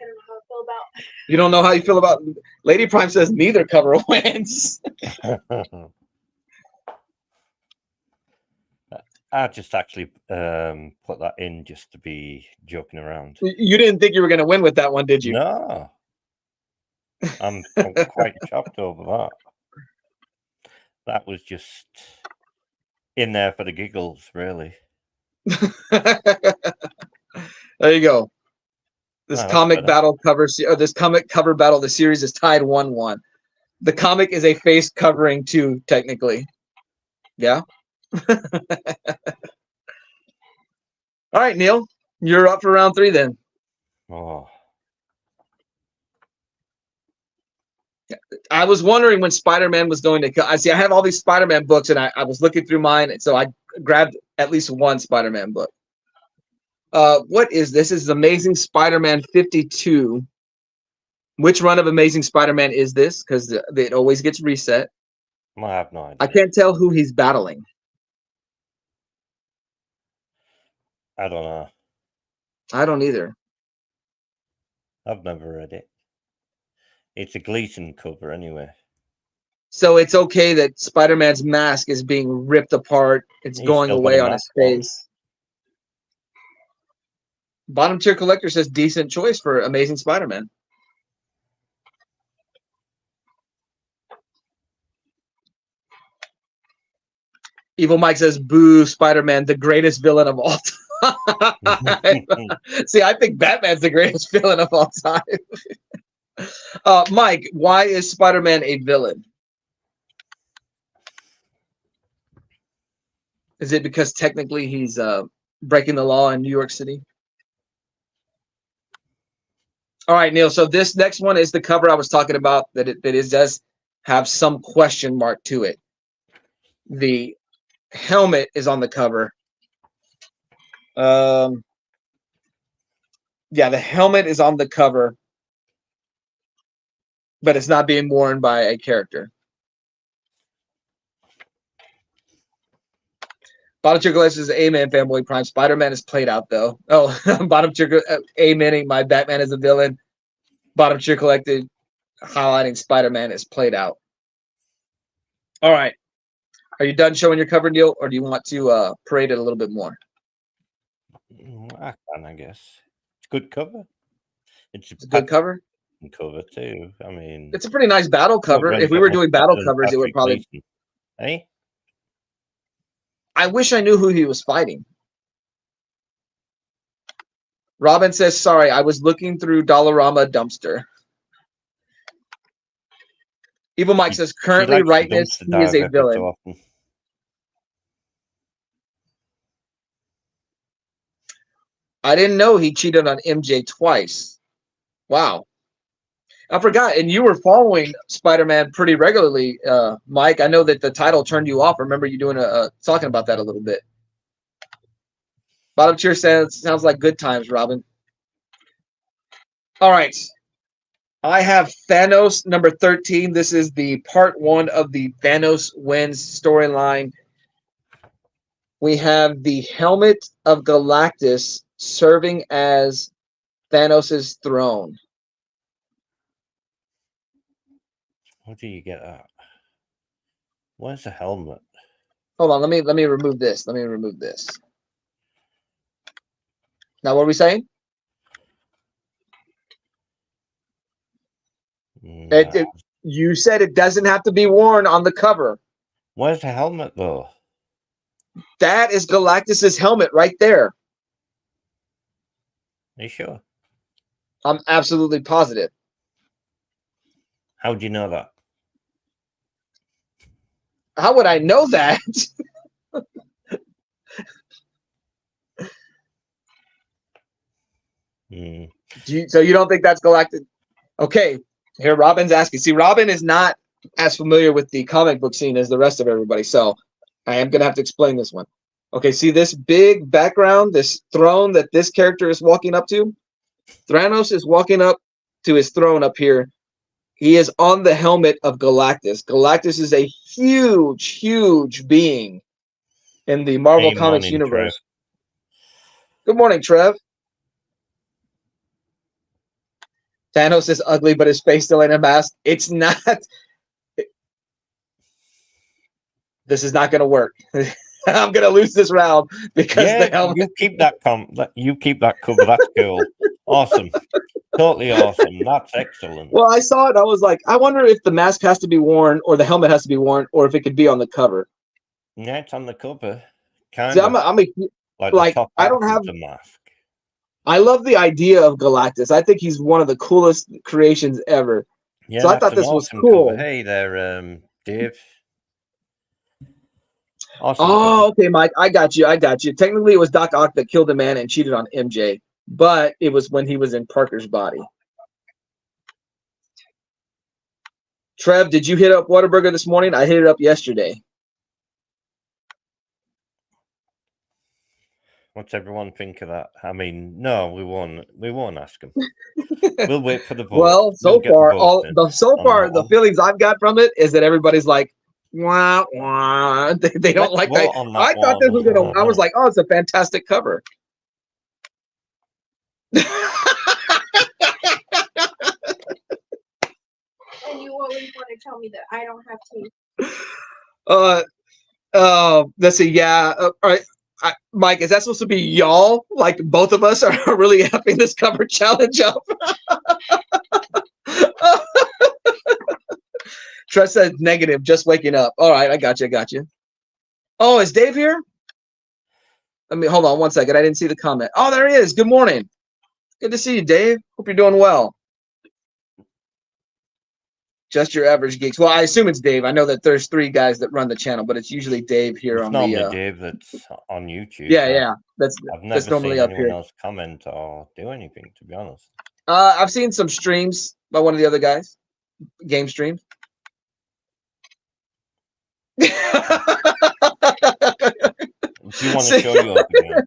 I don't know how I feel about. You don't know how you feel about Lady Prime says neither cover wins. I just actually put that in just to be joking around. You didn't think you were going to win with that one, did you? No. I'm quite shocked over that. That was just in there for the giggles, really. There you go. This Oh, comic better. battle cover, or this comic cover battle, the series is tied 1-1. The comic is a face covering too, technically. Yeah. All right, Neil, you're up for round 3 then. Oh, I was wondering when Spider-Man was going to come. I have all these Spider-Man books, and I was looking through mine, and so I grabbed at least one Spider-Man book. What is this? This is Amazing Spider-Man 52. Which run of Amazing Spider-Man is this? Because it always gets reset. I have no idea. I can't tell who he's battling. I don't know. I don't either. I've never read it. It's a Gleason cover anyway. So it's okay that Spider-Man's mask is being ripped apart. It's He's going still got away a on his mask on. face. Bottom Tier Collector says decent choice for Amazing Spider-Man. Evil Mike says, boo, Spider-Man, the greatest villain of all time. See, I think Batman's the greatest villain of all time. Mike, why is Spider-Man a villain? Is it because technically he's breaking the law in New York City? All right, Neil. So this next one is the cover I was talking about that it does have some question mark to it. The helmet is on the cover. Yeah, the helmet is on the cover, but it's not being worn by a character. Bottom Tier Collector is Amen, Fanboy Prime. Spider-Man is played out, though. Oh, Bottom Tier Amening my Batman is a villain. Bottom Tier Collector highlighting Spider-Man is played out. All right. Are you done showing your cover, Neil, or do you want to parade it a little bit more? I can, I guess. It's a good cover. It's a good cover. Cover too. I mean, It's a pretty nice battle cover. If we were doing battle covers, it would probably. Hey, I wish I knew who he was fighting. Robin says, sorry, I was looking through Dollarama dumpster. Evil Mike says, currently rightness, he is a villain. I didn't know he cheated on MJ twice. Wow. I forgot. And you were following Spider-Man pretty regularly, Mike. I know that the title turned you off. I remember you doing talking about that a little bit. Bottom tier sounds like good times, Robin. All right. I have Thanos number 13. This is the part 1 of the Thanos wins storyline. We have the helmet of Galactus serving as Thanos' throne. What do you get at? Where's the helmet? Hold on, let me remove this. Let me remove this. Now, what are we saying? Nah. You said it doesn't have to be worn on the cover. Where's the helmet though? That is Galactus' helmet right there. Are you sure? I'm absolutely positive. How do you know that? How would I know that? So you don't think that's Galactus? Okay, here Robin's asking. See, Robin is not as familiar with the comic book scene as the rest of everybody, so I am going to have to explain this one. Okay, see this big background, this throne that this character is walking up to? Thanos is walking up to his throne up here. He is on the helmet of Galactus. Galactus is a huge, huge being in the Marvel Comics universe. Trev. Good morning, Trev. Thanos is ugly, but his face still ain't a mask. It's not. This is not going to work. I'm going to lose this round because the helmet. You keep that you keep that cover. That's cool. Awesome. Totally awesome. That's excellent. Well, I saw it. I was like, I wonder if the mask has to be worn or the helmet has to be worn or if it could be on the cover. Yeah, it's on the cover. Kind See, of. Like I don't have the mask. I love the idea of Galactus. I think he's one of the coolest creations ever. Yeah, so I thought this was cool. Cover. Hey there, Dave. Awesome. Oh, okay, Mike. I got you. Technically, it was Doc Ock that killed a man and cheated on MJ, but it was when he was in Parker's body. Trev, did you hit up Whataburger this morning? I hit it up yesterday. What's everyone think of that? I mean, no, we won't ask them. We'll wait for the vote. Well, so far, the feelings I've got from it is that everybody's like, wah, wah. They don't like that. I thought this was gonna. I was like, oh, it's a fantastic cover. And you always want to tell me that I don't have to. Let's see. Yeah. All right. Mike, is that supposed to be y'all? Like both of us are really having this cover challenge up? Tress said negative, just waking up. All right, I got you. Oh, is Dave here? Let me hold on 1 second. I didn't see the comment. Oh, there he is. Good morning. Good to see you, Dave. Hope you're doing well. Just your average geeks. Well, I assume it's Dave. I know that there's 3 guys that run the channel, but it's usually Dave here it's on normally the. Dave that's on YouTube. Yeah. That's seen normally up anyone here. Else comment or do anything, to be honest. I've seen some streams by one of the other guys, game streams. Do you want to show you up again?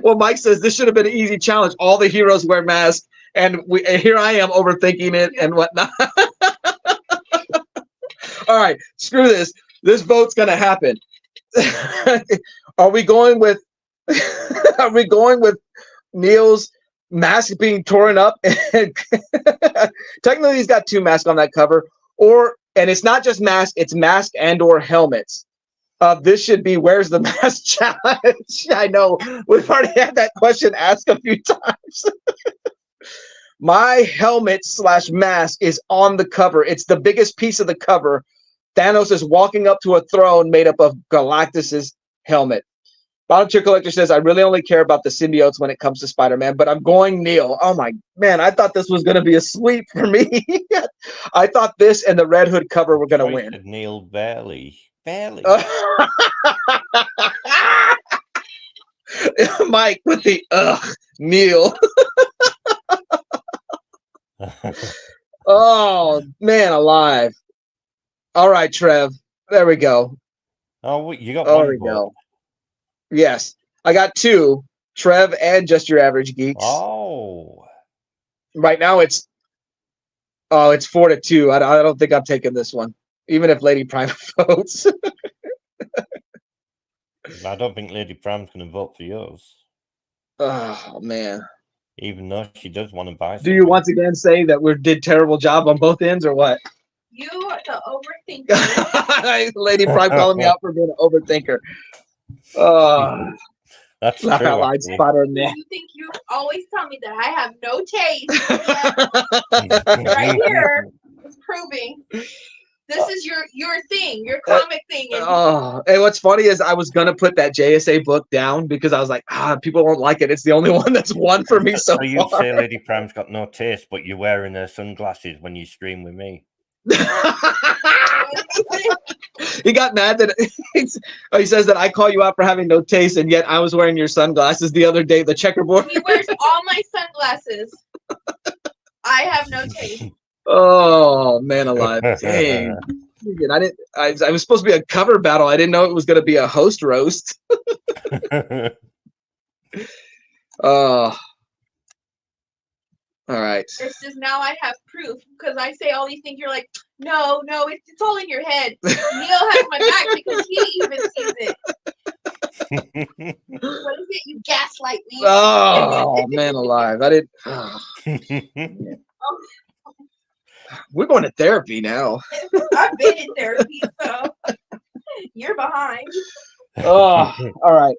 Well, Mike says this should have been an easy challenge. All the heroes wear masks, and here I am overthinking it and whatnot. All right, screw this. This vote's gonna happen. Are we going with? Are we going with Neil's mask being torn up? Technically, he's got 2 masks on that cover, and it's not just mask; it's mask and/or helmets. This should be where's the mask challenge? I know we've already had that question asked a few times. My helmet / mask is on the cover. It's the biggest piece of the cover. Thanos is walking up to a throne made up of Galactus's helmet. Bottom Tier Collector says, I really only care about the symbiotes when it comes to Spider-Man, but I'm going Neil. Oh my man, I thought this was going to be a sweep for me. I thought this and the Red Hood cover were going to win. Neil barely. Mike with the Neil. Oh man, alive. All right, Trev. There we go. Oh, you got one. There we go. Yes, I got 2. Trev, and Just Your Average Geeks. Oh. Right now it's 4-2. I don't think I'm taking this one, even if Lady Prime votes. I don't think Lady Prime's going to vote for yours, Oh man. even though she does want to buy Do you something. once again say that we did terrible job on both ends, or what? You are the overthinker. Lady Prime calling me out for being an overthinker. That's Laugh true. out loud, actually. Spider-Man. You think you always tell me that I have no taste. Right here is proving this is your thing, your comic thing. And And what's funny is I was gonna put that JSA book down because I was like, people won't like it. It's the only one that's won for me so So you far. say Lady Prime's got no taste, but you're wearing her sunglasses when you stream with me. He got mad that he says that I call you out for having no taste, and yet I was wearing your sunglasses the other day, the checkerboard. he wears all my sunglasses. I have no taste. Oh man alive. Dang. I was supposed to be a cover battle. I didn't know it was gonna be a host roast. All right. It's just now I have proof because I say all these things. You're like, no, it's all in your head. Neil has my back because he even sees it. What is it? You gaslight me. Oh man alive. I didn't. We're going to therapy now. I've been in therapy, so you're behind. All right.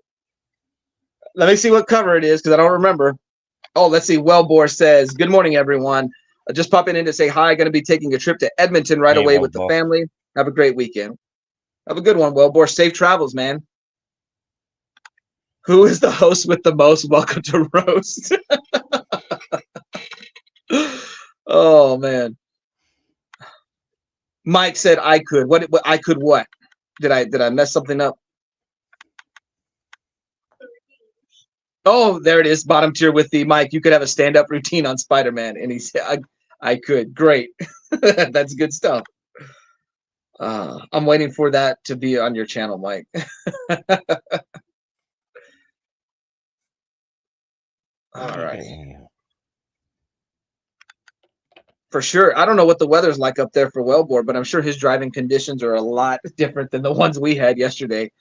Let me see what cover it is because I don't remember. Oh, let's see. Wellbore says, "Good morning, everyone. Just popping in to say hi. Going to be taking a trip to Edmonton right Hey, away with the Wellbore. family. Have a great weekend. Have a good one, Wellbore. Safe travels, man." Who is the host with the most? Welcome to Roast. Oh man. Mike said I could. What I could what? Did I mess something up? Oh, there it is. Bottom tier with the Mike. You could have a stand-up routine on Spider-Man. And he said, I could. Great. That's good stuff. I'm waiting for that to be on your channel, Mike. All right. For sure. I don't know what the weather's like up there for Wellbore, but I'm sure his driving conditions are a lot different than the ones we had yesterday.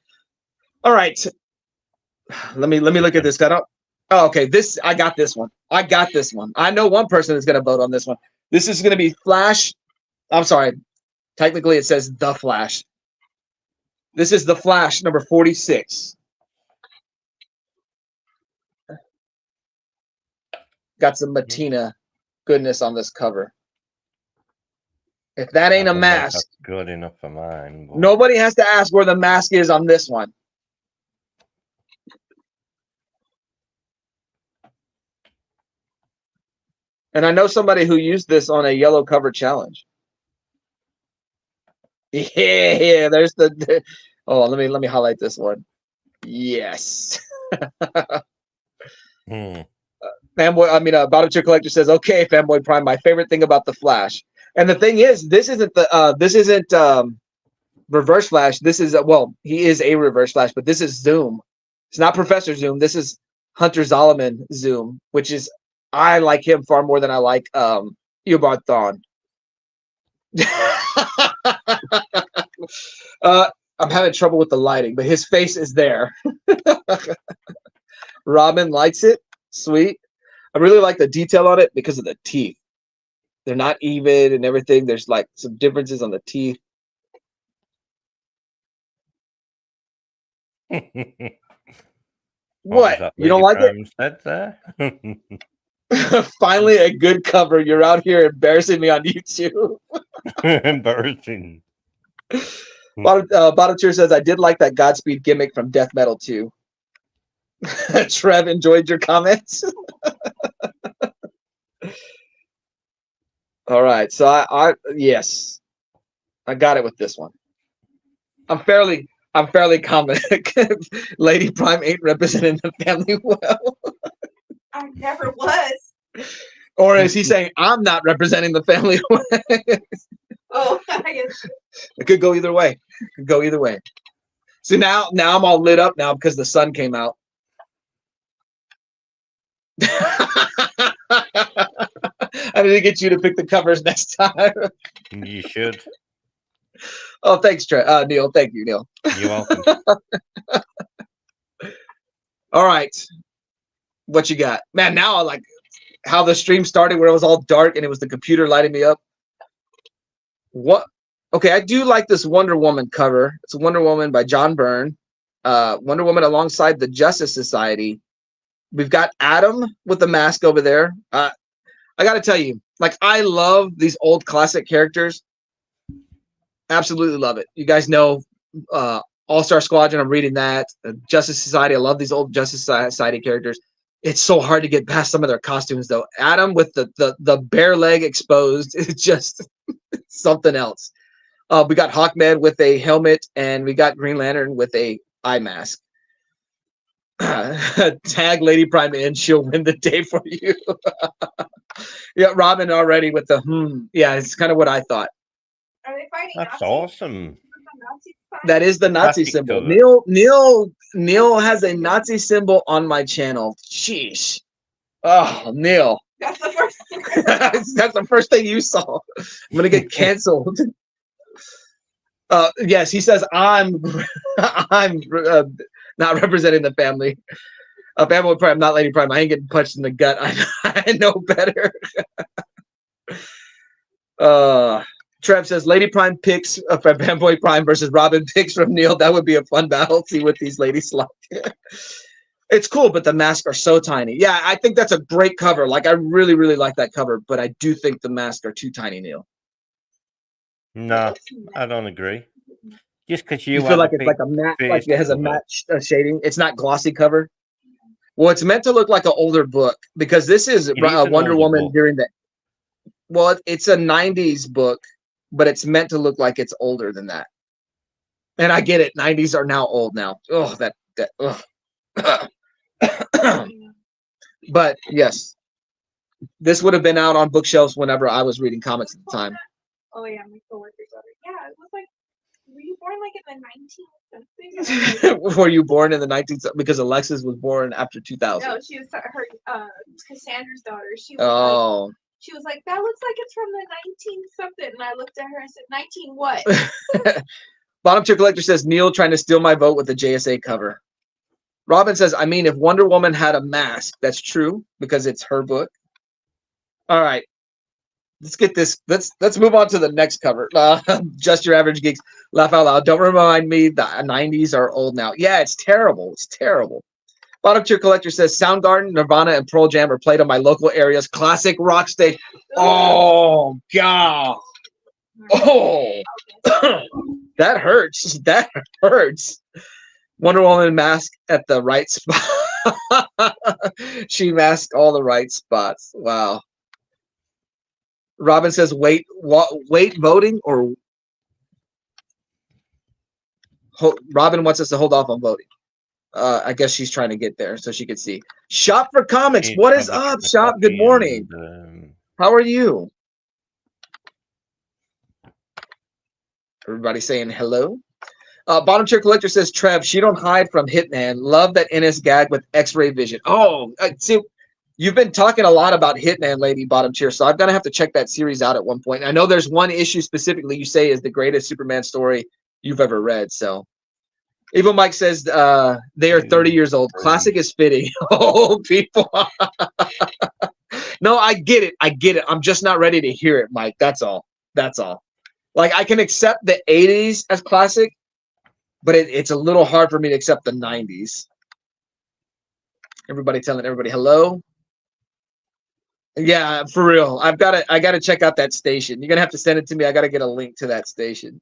All right. Let me look at this. Oh, okay. I got this one. I know one person is going to vote on this one. This is going to be Flash. I'm sorry. Technically, it says The Flash. This is The Flash number 46. Got some Matina goodness on this cover. If that ain't a mask, That's good enough for mine. But... nobody has to ask where the mask is on this one. And I know somebody who used this on a yellow cover challenge. Yeah, there's the oh, let me highlight this one. Yes. Fanboy, Bottom Tier Collector says, okay, Fanboy Prime, my favorite thing about the Flash. And the thing is, this isn't Reverse Flash. This is he is a Reverse Flash, but this is Zoom. It's not Professor Zoom. This is Hunter Zolomon Zoom, which is I like him far more than I like Eobard Thawne. I'm having trouble with the lighting, but his face is there. Robin likes it. Sweet. I really like the detail on it because of the teeth. They're not even and everything. There's like some differences on the teeth. What? You don't like it? There? Finally, a good cover. You're out here embarrassing me on YouTube. Embarrassing. Bottom tier says, I did like that Godspeed gimmick from Death Metal 2. Trev enjoyed your comments. All right, so I yes, I got it with this one. I'm fairly confident. Lady Prime ain't representing the family well. I never was. Or is he saying I'm not representing the family well? Oh, I guess. It could go either way. So now I'm all lit up now because the sun came out. I need to get you to pick the covers next time. You should. Oh, thanks, Neil. Thank you, Neil. You're welcome. All right. What you got? Man, now I like how the stream started where it was all dark and it was the computer lighting me up. What? Okay, I do like this Wonder Woman cover. It's Wonder Woman by John Byrne. Wonder Woman alongside the Justice Society. We've got Adam with the mask over there. I got to tell you, like, I love these old classic characters. Absolutely love it. You guys know All-Star Squadron. I'm reading that. Justice Society. I love these old Justice Society characters. It's so hard to get past some of their costumes, though. Adam with the bare leg exposed is just something else. We got Hawkman with a helmet, and we got Green Lantern with a eye mask. Tag Lady Prime in, she'll win the day for you. Yeah, Robin already with the Yeah, it's kind of what I thought. Are they fighting That's Nazis? awesome. The Nazis fight? That is the Nazi Plastic symbol. cover. Neil has a Nazi symbol on my channel. Sheesh. Oh, Neil. That's the first thing. That's the first thing you saw. I'm gonna get canceled. Yes, he says I'm not representing the family. Family Prime, not Lady Prime. I ain't getting punched in the gut. I know better. Trev says Lady Prime picks from Fanboy Prime versus Robin picks from Neil. That would be a fun battle. See what these ladies like. It's cool, but the masks are so tiny. Yeah, I think that's a great cover. Like, I really, really like that cover, but I do think the masks are too tiny, Neil. No, I don't agree. Just because You feel like it's like a matte, like it has a matte shading. It's not glossy cover. Well, it's meant to look like an older book because this is an Wonder older Woman book. during the. Well, it's a '90s book, but it's meant to look like it's older than that. And I get it. '90s are now old now. Oh, that. But yes, this would have been out on bookshelves whenever I was reading comics at the time. Oh yeah, my coworkers got it. Yeah, it was like, were you born like in the 19th something? Were you born in the 19th? Because Alexis was born after 2000. No, she was her Cassandra's daughter. She was like, that looks like it's from the 19th something. And I looked at her and said, 19 what? Bottom tier collector says Neil trying to steal my vote with the JSA cover. Robin says, I mean, if Wonder Woman had a mask, that's true because it's her book. All right. Let's get this. Let's move on to the next cover. Just Your Average Geeks. Laugh out loud. Don't remind me the 90s are old now. Yeah, it's terrible. It's terrible. Bottom tier collector says Soundgarden, Nirvana, and Pearl Jam are played on my local area's classic rock stage. Oh God. Oh, that hurts. That hurts. Wonder Woman mask at the right spot. She masked all the right spots. Wow. Robin says, wait voting or Robin wants us to hold off on voting. I guess she's trying to get there so she could see. Shop for Comics. What is up, Shop? Good morning. How are you? Everybody saying hello. Bottom tier collector says, Trev, she don't hide from Hitman. Love that NS gag with X-ray vision. Oh, see, you've been talking a lot about Hitman, lady, bottom tier, so I'm going to have to check that series out at one point. I know there's one issue specifically you say is the greatest Superman story you've ever read, so. Even Mike says they are 30 years old. Classic is fitting. Old people. No, I get it. I get it. I'm just not ready to hear it, Mike. That's all. That's all. Like, I can accept the 80s as classic, but it's a little hard for me to accept the 90s. Everybody telling everybody hello. Yeah, for real. I gotta check out that station. You're gonna have to send it to me. I gotta get a link to that station.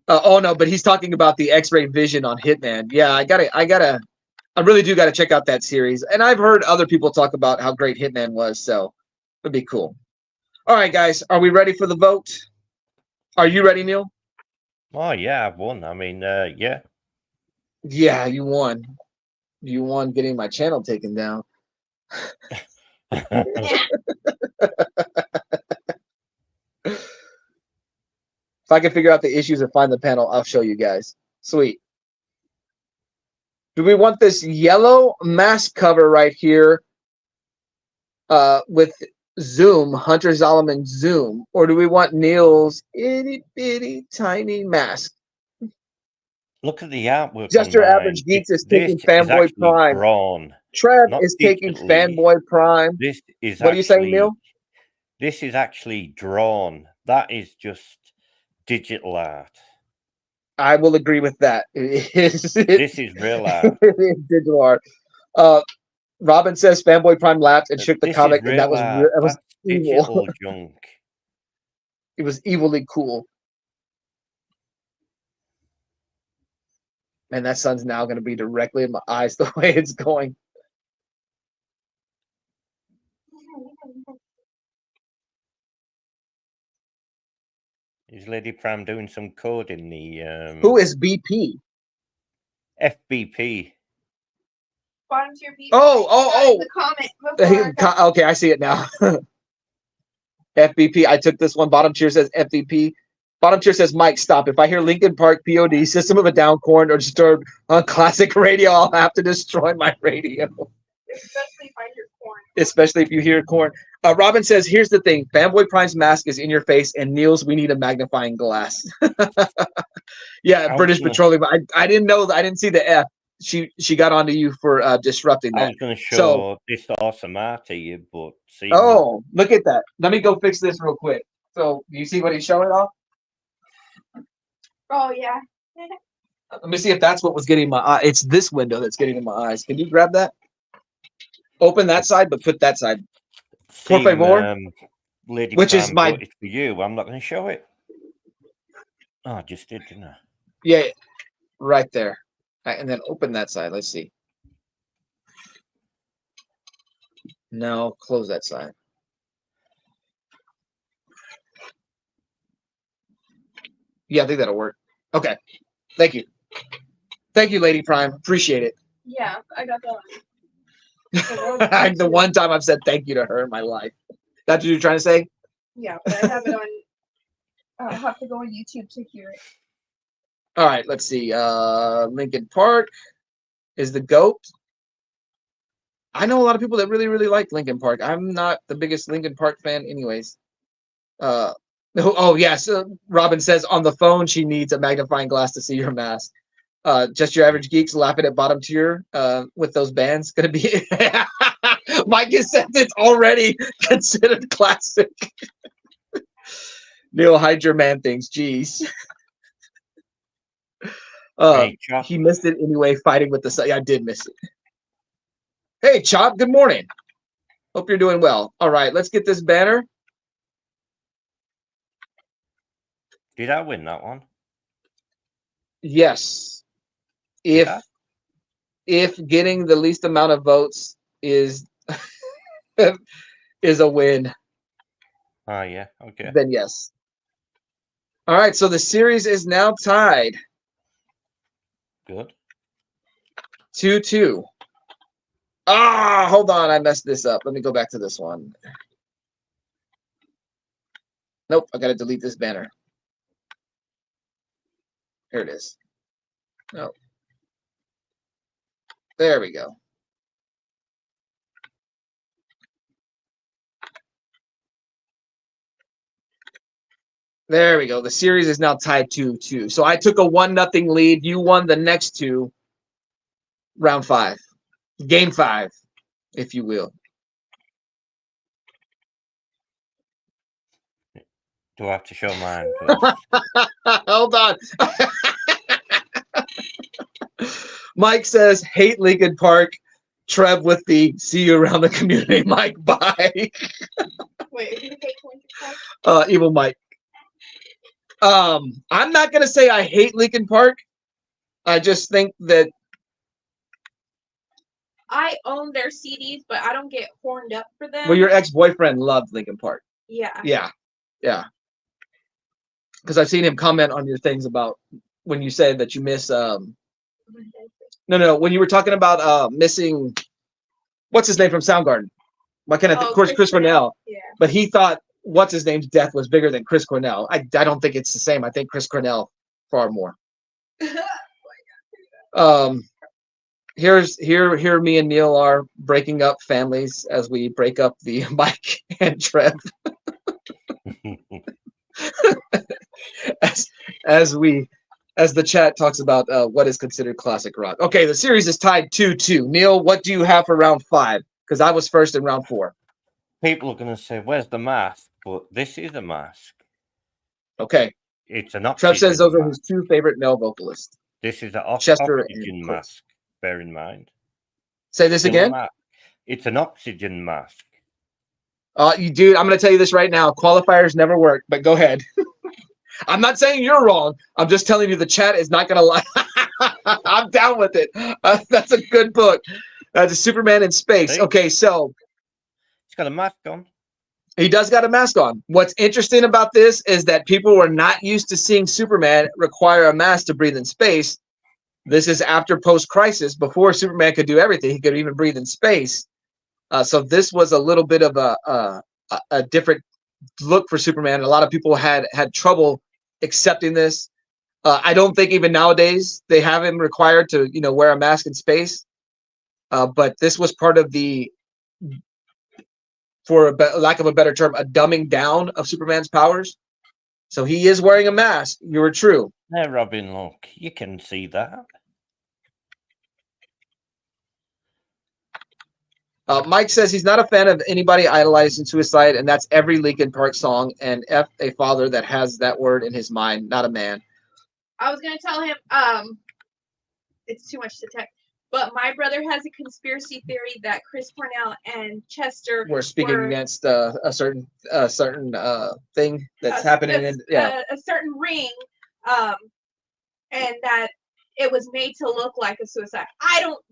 Oh no, but he's talking about the X-ray vision on Hitman. Yeah, I really do gotta check out that series. And I've heard other people talk about how great Hitman was, so it'd be cool. All right, guys, are we ready for the vote? Are you ready, Neil? Oh yeah, I've won. I mean, yeah. Yeah, you won. You won getting my channel taken down. If I can figure out the issues and find the panel, I'll show you guys. Sweet. Do we want this yellow mask cover right here with Zoom, Hunter Zolomon Zoom, or do we want Neil's itty bitty tiny mask? Look at the artwork. Just on Your mine. Average Geeks is This taking is Fanboy actually Prime. drawn, Trev not is taking digitally. Fanboy Prime. This is What are you saying, actually- Neil? This is actually drawn. That is just digital art. I will agree with that. This is real art. Digital art. Robin says Fanboy Prime laughed and shook the This is comic, and that real was art. that was That's evil. digital junk. It was evilly cool. Man, that sun's now going to be directly in my eyes the way it's going. Is Lady Pram doing some code in the Who is BP? FBP? Bottom tier people. Oh. The comment before. Okay, I see it now. FBP. I took this one. Bottom tier says FBP. Bottom tier says Mike, stop. If I hear Linkin Park, POD, System of a Down, Corn, or Disturbed on classic radio, I'll have to destroy my radio. Especially if I hear corn. Especially if you hear Corn. Robin says, here's the thing. Fanboy Prime's mask is in your face, and Neil's, we need a magnifying glass. Yeah, British Petroleum. I didn't know. I didn't see the F. She got onto you for disrupting I that. was going to show So- this awesome art to you, but see. Oh, look at that. Let me go fix this real quick. So, do you see what he's showing off? Oh yeah. Let me see if that's what was getting my eye. It's this window that's getting in my eyes. Can you grab that? Open that side, but put that side. Por seeing, favor. Lady Which is Pram my- voted for you. I'm not going to show it. Oh, I just did, didn't I? Yeah, right there. And then open that side. Let's see. No, close that side. Yeah, I think that'll work. Okay. Thank you. Thank you, Lady Prime. Appreciate it. Yeah, I got that one. The one time I've said thank you to her in my life. That's what you're trying to say? Yeah, but I have it on. I have to go on YouTube to hear it. All right, let's see. Linkin Park is the GOAT. I know a lot of people that really, really like Linkin Park. I'm not the biggest Linkin Park fan anyways. Oh yes, Robin says on the phone she needs a magnifying glass to see your mask. Just Your Average Geeks laughing at bottom tier with those bands. Gonna be Mike has said it's already considered classic. Neil, hide your man things. Jeez. Hey, Chop. He missed it anyway, fighting with the sun. Yeah, I did miss it. Hey, Chop, good morning. Hope you're doing well. All right, let's get this banner. Did I win that one? Yes. If Yeah. if getting the least amount of votes is is a win, Oh, yeah. Okay. then yes. All right, so the series is now tied Good. 2-2. Ah, hold on, I messed this up. Let me go back to this one. Nope, I gotta delete this banner. Here it is. No. There we go. There we go. The series is now tied 2-2. So I took a 1-0 lead. You won the next two. Round 5. Game 5, if you will. Do I have to show mine first? Hold on. Mike says, hate Linkin Park. Trev with the see you around the community. Mike, bye. Wait, who hates Linkin Park? Evil Mike. I'm not gonna say I hate Linkin Park. I just think that I own their CDs, but I don't get horned up for them. well, your ex-boyfriend loved Linkin Park. Yeah. Yeah. Because I've seen him comment on your things about when you said that you miss No, when you were talking about missing what's his name from Soundgarden. Why can't I Oh, of course Chris Cornell. Yeah. But he thought what's his name's death was bigger than Chris Cornell. I don't think it's the same. I think Chris Cornell far more. here me and Neil are breaking up families as we break up the Mike and Trev as the chat talks about what is considered classic rock. Okay, the series is tied 2-2. Neil, what do you have for round 5? Because I was first in round 4. People are going to say, "Where's the mask?" But this is a mask. Okay. It's an Trev says oxygen those are mask. his 2 favorite male vocalists. This is an Chester and oxygen Chris. mask. Bear in mind. Say this Still a again. mask. It's an oxygen mask. You dude, I'm going to tell you this right now. Qualifiers never work, but go ahead. I'm not saying you're wrong. I'm just telling you the chat is not going to lie. I'm down with it. That's a good book. That's a Superman in space. See? Okay, so It's got a mask on. he does got a mask on. What's interesting about this is that people were not used to seeing Superman require a mask to breathe in space. This is after post-crisis, before Superman could do everything. He could even breathe in space. So this was a little bit of a different look for Superman. A lot of people had trouble accepting this. I don't think even nowadays they have him required to, wear a mask in space. But this was part of the, for lack of a better term, a dumbing down of Superman's powers. So he is wearing a mask. You were true. There, Robin, look. You can see that. Mike says he's not a fan of anybody idolizing suicide, and that's every Linkin Park song, and F a father that has that word in his mind, not a man. I was gonna tell him, it's too much to text. But my brother has a conspiracy theory that Chris Cornell and Chester We're speaking against a certain thing that's happening in a certain ring, and that it was made to look like a suicide. I don't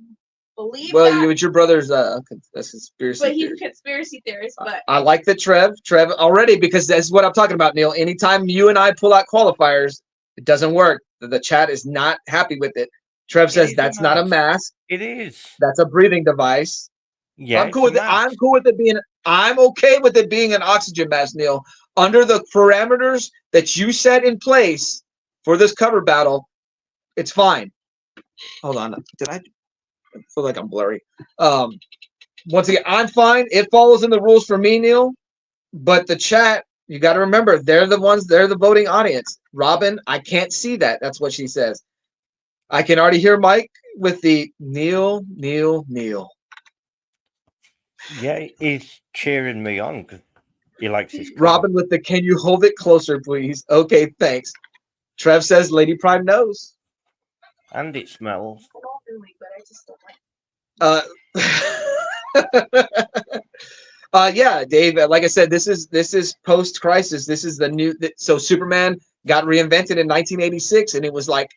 believe that. It's your brother's conspiracy. But he's theory. a conspiracy theorist. But I like the Trev already, because that's what I'm talking about, Neil. Anytime you and I pull out qualifiers, it doesn't work. The chat is not happy with it. Trev says that's not a mask. It is. That's a breathing device. Yeah, I'm cool with it. I'm cool with it being. I'm okay with it being an oxygen mask, Neil, under the parameters that you set in place for this cover battle. It's fine. Hold on. I feel like I'm blurry. Once again, I'm fine. It follows in the rules for me, Neil. But the chat, you got to remember, they're the voting audience. Robin, I can't see that. That's what she says. I can already hear Mike with the Neil. Yeah, he's cheering me on because he likes his cover. Robin with the can you hold it closer, please? Okay, thanks. Trev says Lady Prime knows. And it smells. I don't really, but I just don't like. Yeah, Dave. Like I said, this is post-crisis. This is the new. So Superman got reinvented in 1986, and it was like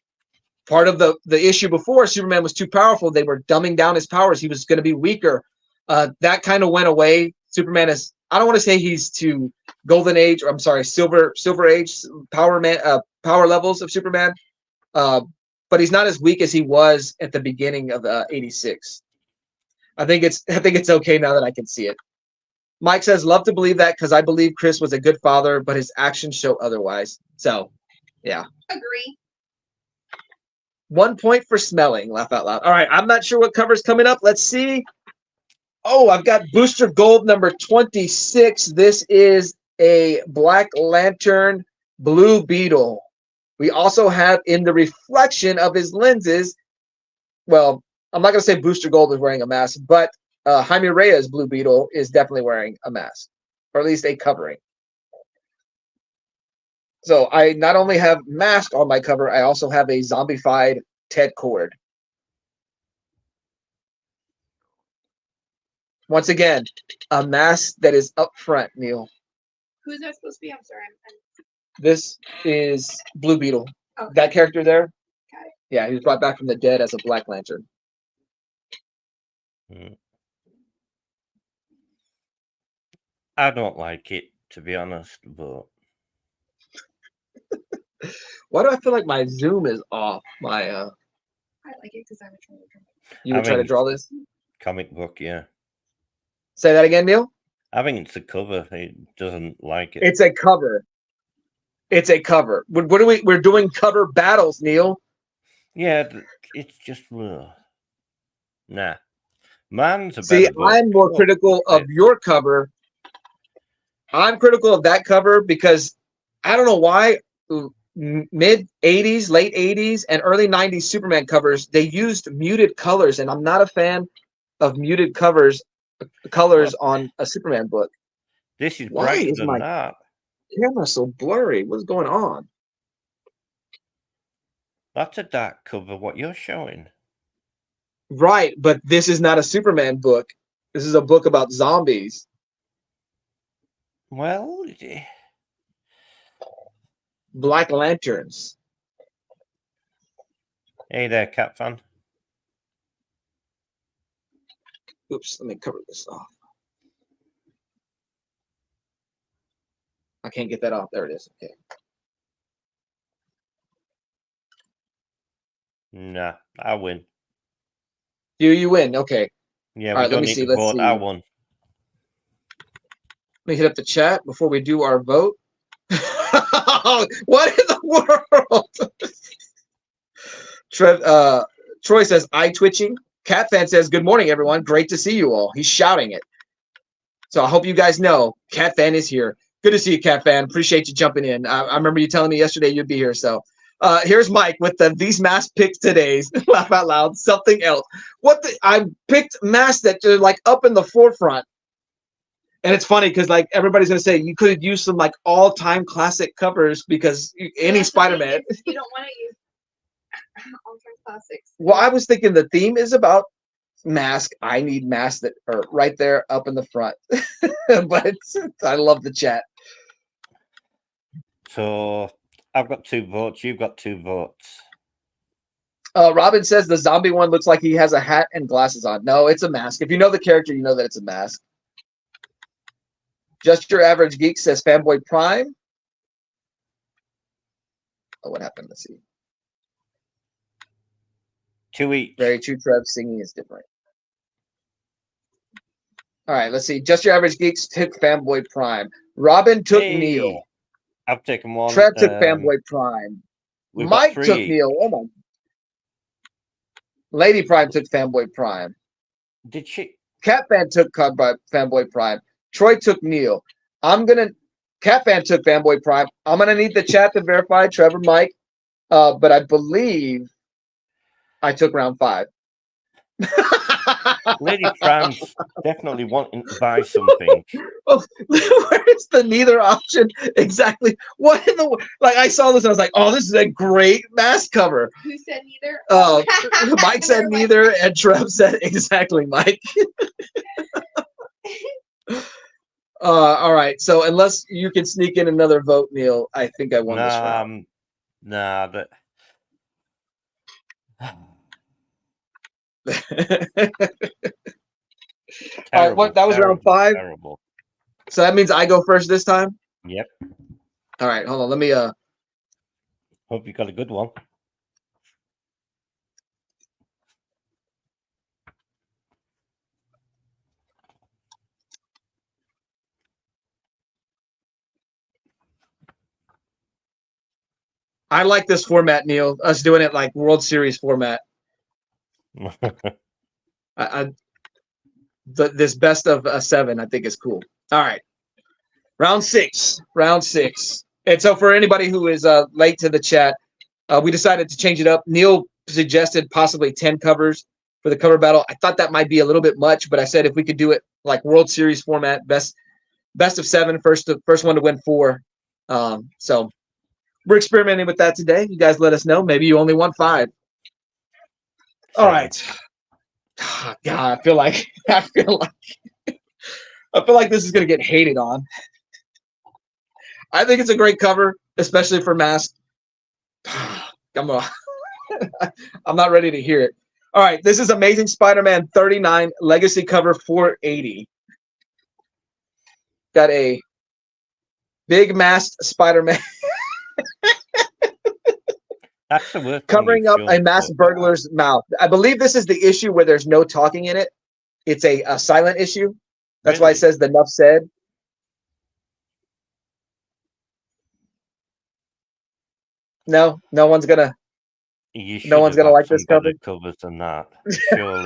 part of the issue before. Superman was too powerful. They were dumbing down his powers. He was going to be weaker. That kind of went away. Superman is. I don't want to say he's to golden age, or I'm sorry, silver age power levels of Superman. But he's not as weak as he was at the beginning of 86. I think it's okay now that I can see it. Mike says, love to believe that because I believe Chris was a good father, but his actions show otherwise. So, yeah. Agree. 1 point for smelling. Laugh out loud. All right, I'm not sure what cover's coming up. Let's see. Oh, I've got Booster Gold number 26. This is a Black Lantern Blue Beetle. We also have in the reflection of his lenses, well, I'm not going to say Booster Gold is wearing a mask, but Jaime Reyes Blue Beetle is definitely wearing a mask, or at least a covering. So I not only have mask on my cover, I also have a zombified Ted Cord. Once again, a mask that is up front, Neil. Who's that supposed to be? I'm sorry. This is Blue Beetle. Okay. That character there? Got it. Yeah, he was brought back from the dead as a Black Lantern. I don't like it, to be honest, but Why do I feel like my zoom is off? My I like it because I would try to draw it. you would try to draw this? comic book, yeah. Say that again, Neil? I think it's a cover. He doesn't like it. It's a cover. It's a cover. What are we? We're doing cover battles, Neil. Yeah, it's just. Nah. Mine's a See, better book. I'm more Oh, critical of your cover. I'm critical of that cover because I don't know why mid 80s, late 80s, and early 90s Superman covers, they used muted colors, and I'm not a fan of muted colors on a Superman book. This is Why brighter is than my that. camera so blurry? What's going on? That's a dark cover, what you're showing. Right, but this is not a Superman book. This is a book about zombies. Well, Black Lanterns. hey there, Cat fan. Oops, let me cover this off. I can't get that off. There it is. Okay. Nah, I win. You win. Okay. Yeah, All we right, let don't me need see. to Let's vote. see. I won. Let me hit up the chat before we do our vote. What in the world? Troy says, eye twitching. Cat fan says, good morning, everyone. Great to see you all. He's shouting it. So I hope you guys know Cat fan is here. Good to see you, Cat fan. Appreciate you jumping in. I remember you telling me yesterday you'd be here. So here's Mike with these mask picks today's. Laugh out loud. Something else. I picked masks that are like up in the forefront. And it's funny because like everybody's gonna say you could use some like all-time classic covers because any Spider-Man. You don't want to use all-time classics. Well, I was thinking the theme is about mask. I need masks that are right there up in the front. But I love the chat. So I've got 2 votes. You've got 2 votes. Robin says the zombie one looks like he has a hat and glasses on. No, it's a mask. If you know the character, you know that it's a mask. Just Your Average Geek says Fanboy Prime. Oh, what happened? Let's see. 2 each. Very true, Trev. Singing is different. All right, let's see. Just Your Average Geeks took Fanboy Prime. Robin took Hey, Neil. I've taken one. Trev took Fanboy Prime. We've got Mike 3 took each. Neil. Oh my. Lady Prime took Fanboy Prime. Did she? Cat Fan took Fanboy Prime. Troy took Neil. Cat Fan took Fanboy Prime. I'm gonna need the chat to verify Trevor, Mike. But I believe I took round 5. Lady Prime's definitely wanting to buy something. Oh, where's the neither option exactly? What in the like? I saw this and I was like, "Oh, this is a great mask cover." Who said neither? Mike said neither, and Trev said exactly, Mike. All right. So unless you can sneak in another vote, Neil, I think I won this round. Nah, but All right, that was round 5. Terrible. So that means I go first this time. Yep. All right, hold on. Let me. Hope you got a good one. I like this format, Neil. Us doing it like World Series format. This best of 7, I think, is cool. All right, round 6. And so for anybody who is late to the chat, we decided to change it up. Neil suggested possibly 10 covers for the cover battle. I thought that might be a little bit much, but I said if we could do it like World Series format, best of 7, first one to win 4. So we're experimenting with that today. You guys let us know. Maybe you only want 5. All right. Oh, God, I feel like this is gonna get hated on. I think it's a great cover, especially for mask. I'm not ready to hear it. All right, this is Amazing Spider-Man 39 Legacy cover 480. Got a big masked Spider-Man That's the worst. covering up a masked burglar's mouth. I believe this is the issue where there's no talking in it. It's a silent issue. That's why it says the enough said. No one's gonna. You No one's should have gonna had like some this cover. better covers than that. Surely.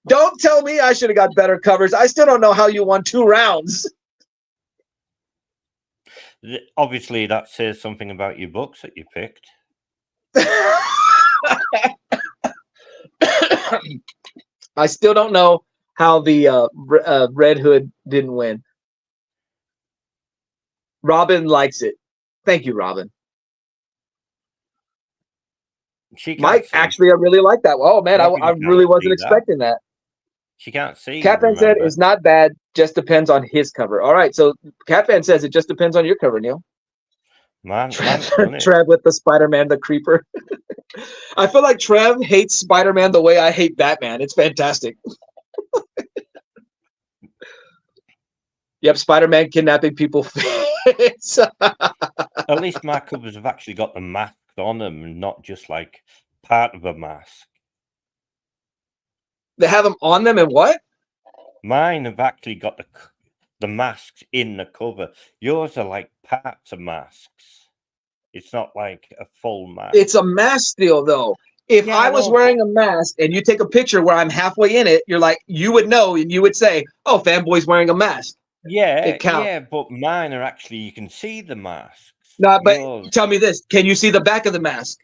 Don't tell me I should have got better covers. I still don't know how you won 2 rounds. Obviously, that says something about your books that you picked. I still don't know how the Red Hood didn't win. Robin likes it. Thank you, Robin. She can't Mike, see. actually, I really like that. Oh, man, Robin I can't really wasn't see that. expecting that. She can't see. Catfan said remember. it's not bad, just depends on his cover. All right, so Catfan says it just depends on your cover, Neil. Man's done it. Trev with the Spider-Man, the Creeper. I feel like Trev hates Spider-Man the way I hate Batman. It's fantastic. Yep, Spider-Man kidnapping people. fits. At least my covers have actually got the mask on them and not just like part of a mask. They have them on them and what? Mine have actually got the masks in the cover. Yours are like parts of masks. It's not like a full mask. It's a mask still, though. If Yeah, I I was know, wearing a mask and you take a picture where I'm halfway in it, you're like, you would know and you would say, oh, Fanboy's wearing a mask. Yeah, It counts. yeah, but mine are actually, you can see the masks. No, but Yours, tell me this: can you see the back of the mask?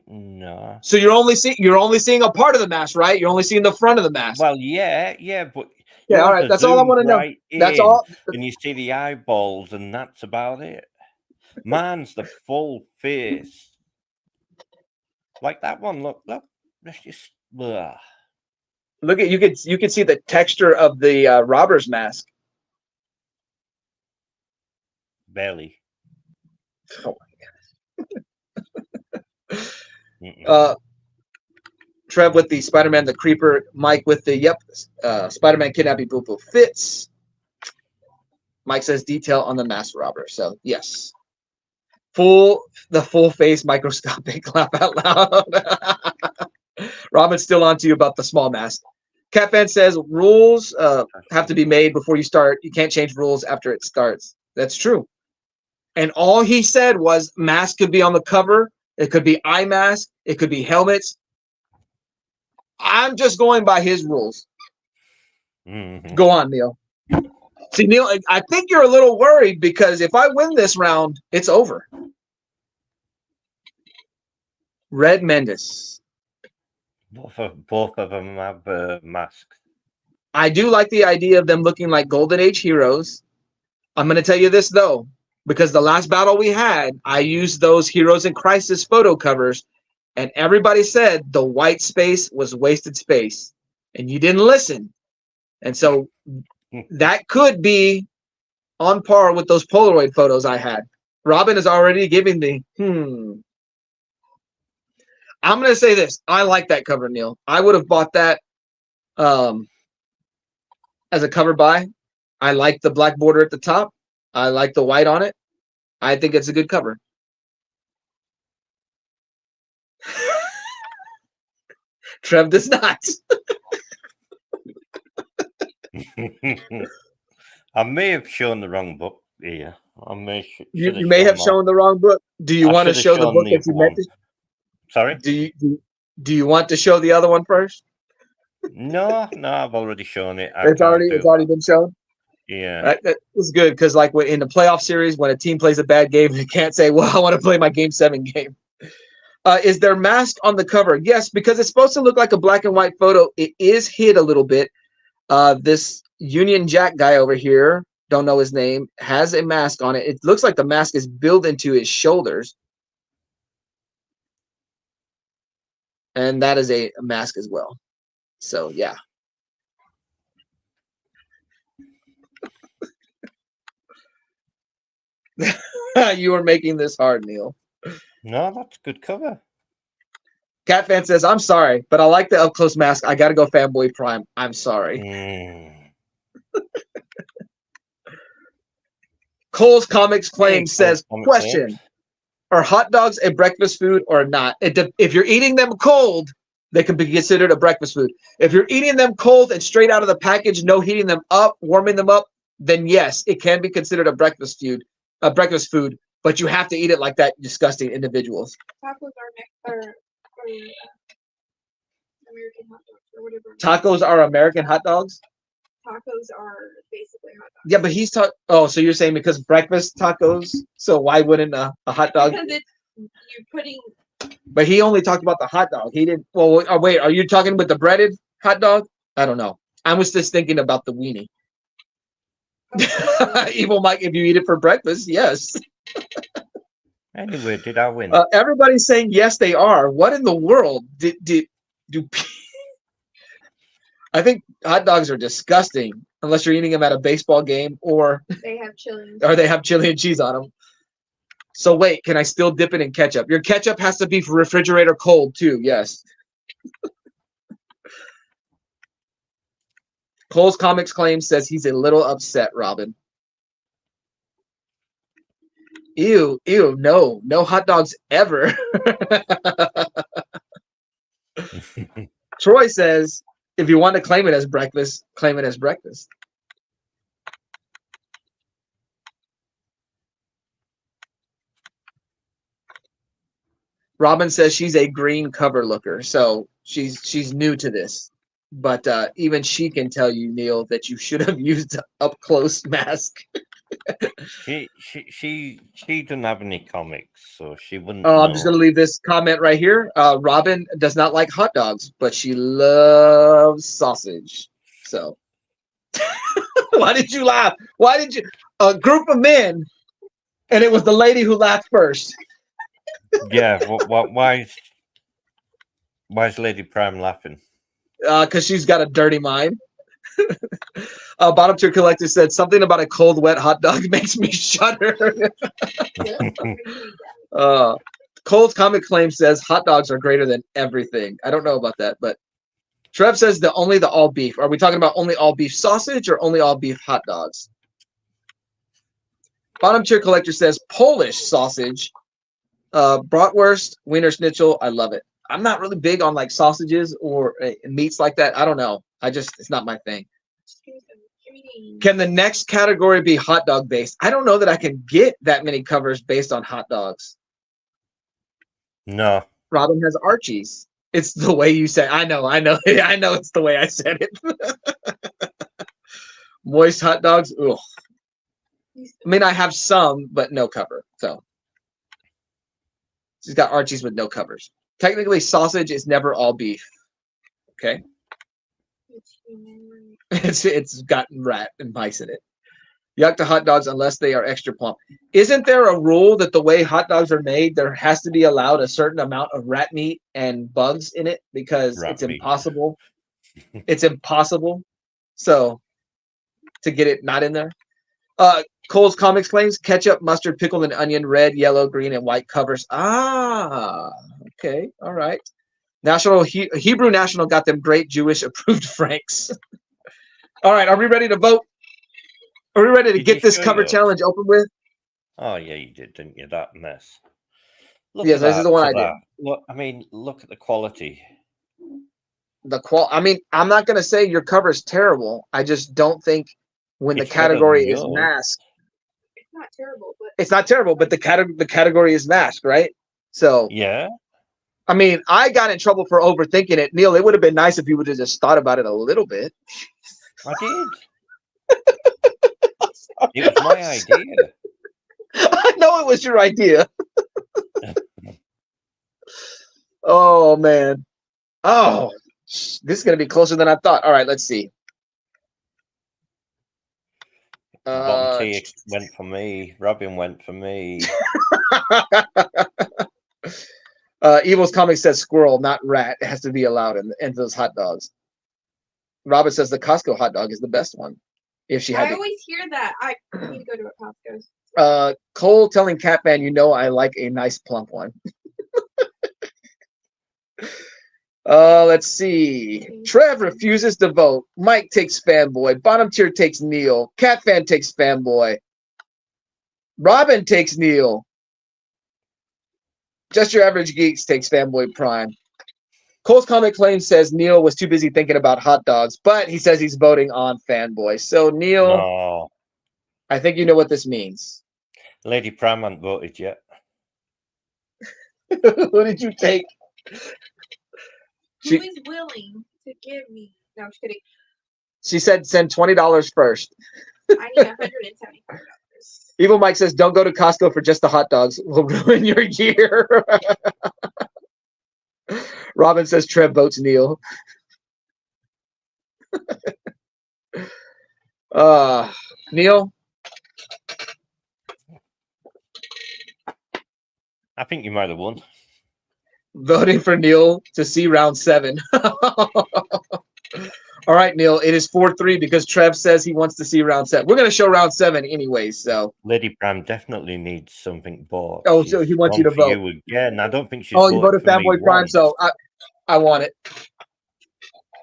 no. So you're only seeing a part of the mask, right? You're only seeing the front of the mask. Well, yeah, but Yeah, all yours right. are That's all I zoomed want to know. right That's in, all. and you see the eyeballs, and that's about it. Mine's the full face. Like that one. Look. That's just. Ugh. Look at you can see the texture of the robber's mask. Belly. Oh Mm-mm. Trev with the Spider-Man, the Creeper. Mike with the Spider-Man kidnapping people fits. Mike says detail on the mask robber. So yes, the full face microscopic. Laugh out loud. Robin's still on to you about the small mask. Catfan says rules have to be made before you start. You can't change rules after it starts. That's true. And all he said was mask could be on the cover. It could be eye mask. It could be helmets. I'm just going by his rules. Mhm. Go on, Neil. See, Neil, I think you're a little worried because if I win this round, it's over. Red Mendes. Both of them have masks. I do like the idea of them looking like Golden Age heroes. I'm going to tell you this, though, because the last battle we had, I used those Heroes in Crisis photo covers, and everybody said the white space was wasted space, and you didn't listen. And so that could be on par with those Polaroid photos I had. Robin is already giving me, I'm going to say this. I like that cover, Neil. I would have bought that as a cover buy. I like the black border at the top. I like the white on it. I think it's a good cover. Trev does not. I may have shown the wrong book here. You may have shown the wrong book. Do you want to show the book that you meant to? Sorry? Do you want to show the other one first? No, I've already shown it. It's already been shown. Yeah. That was good because, like, in the playoff series, when a team plays a bad game, you can't say, "Well, I want to play my Game 7 game." Is there mask on the cover? Yes, because it's supposed to look like a black and white photo. It is hid a little bit. This Union Jack guy over here, don't know his name, has a mask on it. It looks like the mask is built into his shoulders. And that is a mask as well. So, yeah. You are making this hard, Neil. No, that's a good cover. Catfan says, I'm sorry, but I like the up-close mask. I got to go Fanboy Prime. I'm sorry. Cole's Comics Claim says, question, are hot dogs a breakfast food or not? If you're eating them cold, they can be considered a breakfast food. If you're eating them cold and straight out of the package, no heating them up, warming them up, then yes, it can be considered a breakfast food. but you have to eat it like that disgusting individuals. Tacos are American hot dogs or whatever. Tacos are American hot dogs? Tacos are basically hot dogs. Yeah, but he's oh, so you're saying because breakfast tacos, so why wouldn't a hot dog? Because you're putting. But he only talked about the hot dog. He didn't. Well, wait, are you talking about the breaded hot dog? I don't know. I was just thinking about the weenie. Evil Mike, if you eat it for breakfast, yes. Anyway, did I win? Everybody's saying yes, they are. What in the world do? I think hot dogs are disgusting unless you're eating them at a baseball game or They have chili. they have chili and cheese on them. So wait, can I still dip it in ketchup? Your ketchup has to be refrigerator cold too. Yes. Cole's Comics Claim says he's a little upset, Robin. Ew, no hot dogs ever. Troy says, if you want to claim it as breakfast, claim it as breakfast. Robin says she's a green cover looker, so she's new to this. But even she can tell you, Neil, that you should have used up close mask. she doesn't have any comics, so she wouldn't. Oh, I'm just gonna leave this comment right here. Robin does not like hot dogs, but she loves sausage. So why did you laugh? Why did you? A group of men, and it was the lady who laughed first. Yeah. Why is Lady Prime laughing? Because she's got a dirty mind. Bottom tier collector said something about a cold, wet hot dog makes me shudder. Cole's Comic Claim says hot dogs are greater than everything. I don't know about that, but Trev says only the all beef. Are we talking about only all beef sausage or only all beef hot dogs? Bottom tier collector says Polish sausage, bratwurst, Wiener Schnitzel. I love it. I'm not really big on like sausages or meats like that. I don't know. It's not my thing. Can the next category be hot dog based? I don't know that I can get that many covers based on hot dogs. No. Robin has Archie's. It's the way you say. I know. It's the way I said it. Moist hot dogs. Ugh. I mean, I have some, but no cover. So she's got Archie's with no covers. Technically, sausage is never all beef. Okay. It's got rat and mice in it. Yuck to hot dogs unless they are extra plump. Isn't there a rule that the way hot dogs are made, there has to be allowed a certain amount of rat meat and bugs in it because it's impossible. It's impossible. So to get it not in there. Cole's Comics claims ketchup, mustard, pickle, and onion, red, yellow, green, and white covers. Okay, all right. Hebrew National got them great Jewish approved Franks. All right, are we ready to vote? Are we ready to get this cover challenge open with? Oh yeah, you did, didn't you? That mess. Yes, this is the one I did. Look, I mean, look at the quality. I mean, I'm not going to say your cover is terrible. I just don't think when the category is mask. It's not terrible, but it's not terrible, but the category is mask, right? So yeah. I mean, I got in trouble for overthinking it. Neil, it would have been nice if you would have just thought about it a little bit. I did. It was my idea. I know it was your idea. Oh, man. Oh, this is going to be closer than I thought. All right, let's see. Bottom tier went for me. Robin went for me. Evil's Comic says squirrel, not rat. It has to be allowed in those hot dogs. Robin says the Costco hot dog is the best one. If she had I always hear that. I need to go to a Costco's. Cole telling Catman, I like a nice plump one. Let's see. Trev refuses to vote. Mike takes Fanboy. Bottom tier takes Neil. Catfan takes Fanboy. Robin takes Neil. Just Your Average Geeks takes Fanboy Prime. Cole's Comic Claim says Neil was too busy thinking about hot dogs, but he says he's voting on Fanboy. So, Neil, I think you know what this means. Lady Pram hasn't voted yet. Who did you take? Who is willing to give me? No, I'm just kidding. She said send $20 first. I need $175. Evil Mike says don't go to Costco for just the hot dogs. Will ruin your year. Robin says Trev votes Neil. Neil, I think you might have won. voting for Neil to see round 7. All right, Neil, it is 4-3 because Trev says he wants to see round 7. We're going to show round 7 anyways, so. Lady Pram definitely needs something bought. Oh, so he wants you to gone for vote. you again. I don't think she's Oh, you voted for me Fanboy Prime, once. so I want it.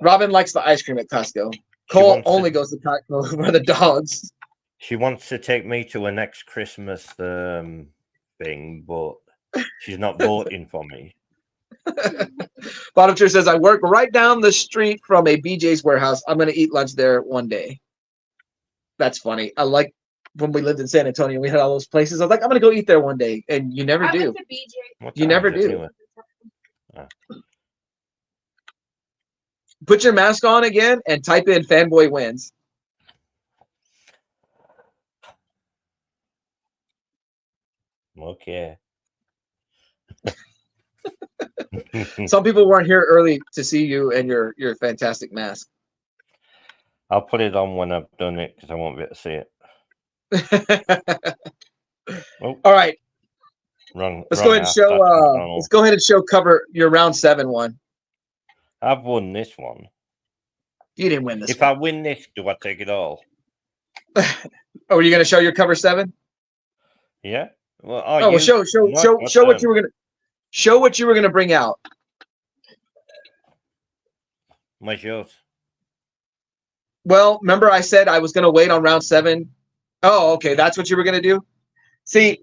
Robin likes the ice cream at Costco. Cole wants only it. goes to Costco for the dogs. She wants to take me to a next Christmas thing, but she's not voting for me. Bottom tier says, I work right down the street from a BJ's warehouse. I'm going to eat lunch there one day. That's funny. I like when we lived in San Antonio, we had all those places. I was like, I'm going to go eat there one day. And you never I do. went to BJ. What You time never is it do. anyway? Put your mask on again and type in Fanboy wins. Okay. Some people weren't here early to see you and your fantastic mask. I'll put it on when I've done it because I won't be able to see it. Oh, All right. wrong. Let's wrong go ahead and app, show that's not normal. let's go ahead and show cover your round 7 one. I've won this one. You didn't win this If one. I win this, do I take it all? Oh, are you gonna show your cover 7? Yeah. Well, Oh, well, show what you were gonna bring out. Where's yours? Well, remember I said I was gonna wait on round 7. Oh, okay, that's what you were gonna do. See,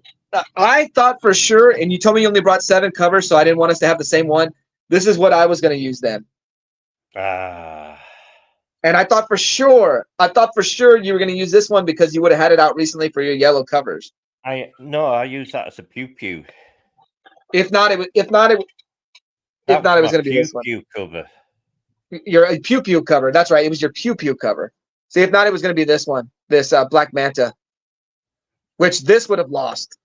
I thought for sure, and you told me you only brought 7 covers, so I didn't want us to have the same one. This is what I was gonna use then. And I thought for sure you were gonna use this one because you would have had it out recently for your yellow covers. I use that as a pew pew. If not, it was gonna be this one. Pew cover. Your Pew Pew cover. That's right. It was your Pew Pew cover. See, if not, it was going to be this one, this Black Manta, which this would have lost.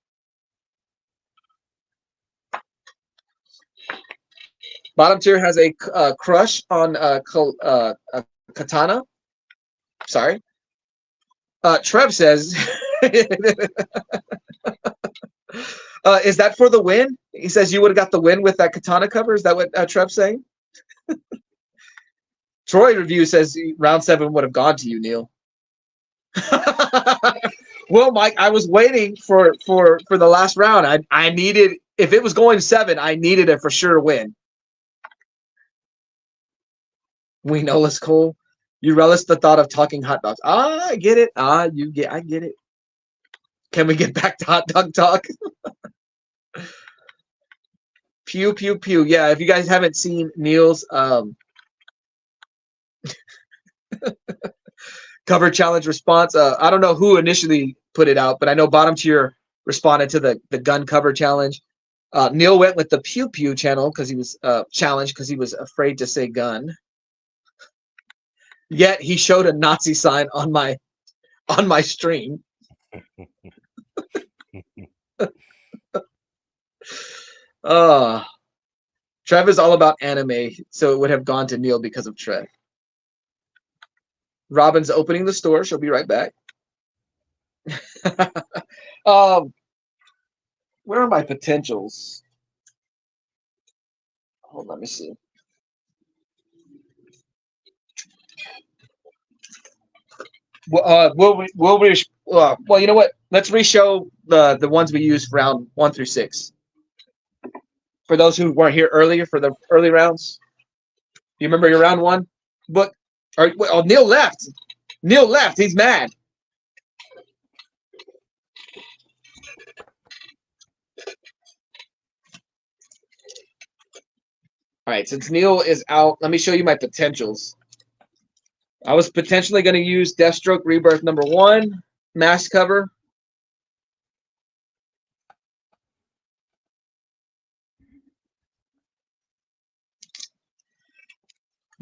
Bottom tier has a crush on Katana. Sorry. Trev says, is that for the win? He says you would have got the win with that Katana cover. Is that what Trev's saying? Troy review says round 7 would have gone to you, Neil. Well, Mike, I was waiting for the last round. I needed, if it was going 7, I needed a for sure win. We know, let's Cole. You relish the thought of talking hot dogs. I get it. I get it. Can we get back to hot dog talk? Pew pew pew. Yeah, if you guys haven't seen Neil's cover challenge response, I don't know who initially put it out, but I know bottom tier responded to the gun cover challenge. Neil went with the pew pew channel because he was challenged because he was afraid to say gun. Yet he showed a Nazi sign on my stream. Trev is all about anime, so it would have gone to Neil because of Trev. Robin's opening the store. She'll be right back. Where are my potentials? Hold on, let me see. Well, you know what? Let's re-show the ones we used for round 1 through 6. For those who weren't here earlier for the early rounds, you remember your round 1 book? Oh, Neil left. Neil left. He's mad. All right, since Neil is out, let me show you my potentials. I was potentially going to use Deathstroke Rebirth #1 mask cover.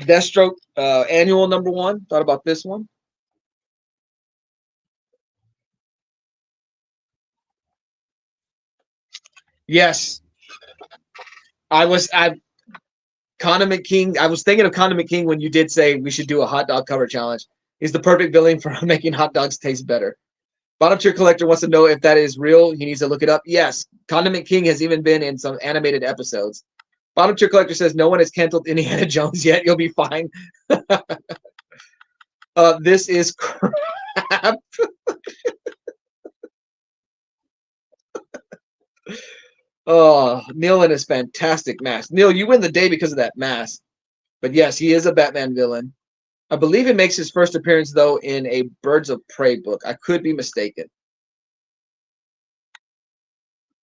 Deathstroke annual #1. Thought about this one. Yes. Condiment King. I was thinking of Condiment King when you did say we should do a hot dog cover challenge. He's the perfect villain for making hot dogs taste better. Bottom tier collector wants to know if that is real. He needs to look it up. Yes, Condiment King has even been in some animated episodes. Bottom tier collector says no one has canceled Indiana Jones yet. You'll be fine. This is crap. Oh, Neil in his fantastic mask. Neil, you win the day because of that mask. But yes, he is a Batman villain. I believe he makes his first appearance, though, in a Birds of Prey book. I could be mistaken.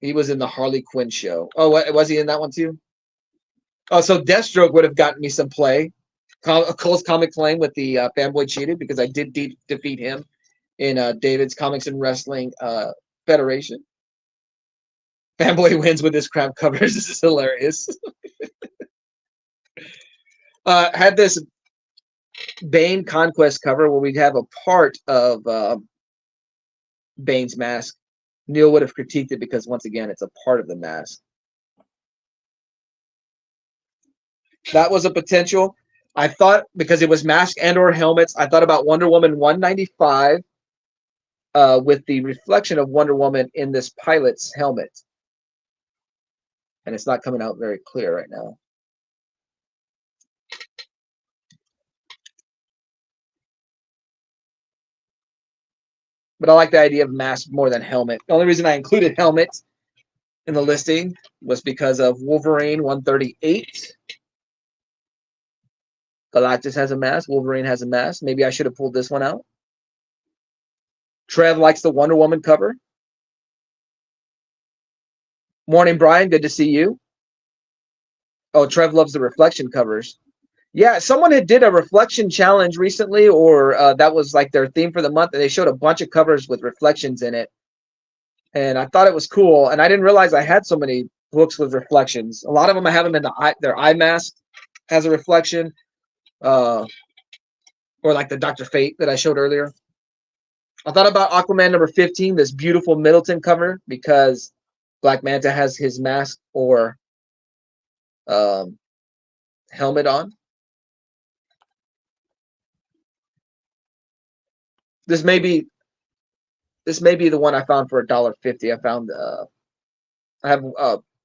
He was in the Harley Quinn show. Oh, was he in that one too? Oh, so Deathstroke would have gotten me some play. Cole's comic claim with the Fanboy Cheated, because I did defeat him in David's Comics and Wrestling Federation. Fanboy wins with his crap covers. This is hilarious. Had this Bane Conquest cover where we'd have a part of Bane's mask. Neil would have critiqued it because, once again, it's a part of the mask. That was a potential. I thought, because it was mask and or helmets, I thought about Wonder Woman 195 with the reflection of Wonder Woman in this pilot's helmet. And it's not coming out very clear right now. But I like the idea of mask more than helmet. The only reason I included helmet in the listing was because of Wolverine 138. Galactus has a mask. Wolverine has a mask. Maybe I should have pulled this one out. Trev likes the Wonder Woman cover. Morning, Brian. Good to see you. Oh, Trev loves the reflection covers. Yeah, someone had did a reflection challenge recently, or that was like their theme for the month, and they showed a bunch of covers with reflections in it. And I thought it was cool, and I didn't realize I had so many books with reflections. A lot of them I have them in their eye mask has a reflection, or like the Dr. Fate that I showed earlier. I thought about Aquaman #15, this beautiful Middleton cover, because Black Manta has his mask or helmet on. This may be the one I found for $1.50. I found I have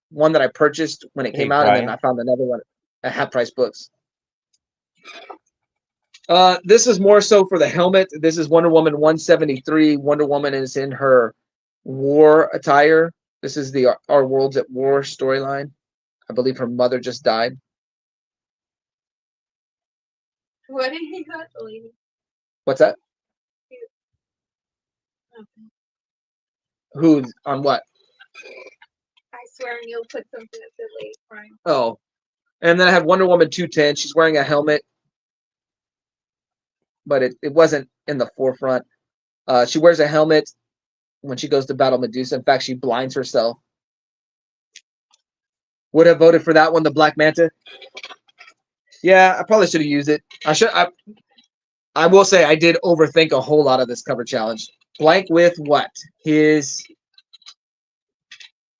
one that I purchased when it came out, and then I found another one at Half Price Books. This is more so for the helmet. This is Wonder Woman 173. Wonder Woman is in her war attire. This is the Our Worlds at War storyline. I believe her mother just died. What did he got, the lady? What's that? Okay. Who on what? I swear Neil put something that said Lady Prime. Oh, and then I have Wonder Woman 210. She's wearing a helmet, but it wasn't in the forefront. She wears a helmet when she goes to battle Medusa. In fact, she blinds herself. Would have voted for that one, the Black Manta. Yeah, I probably should have used it. I will say I did overthink a whole lot of this cover challenge. Blank with what? His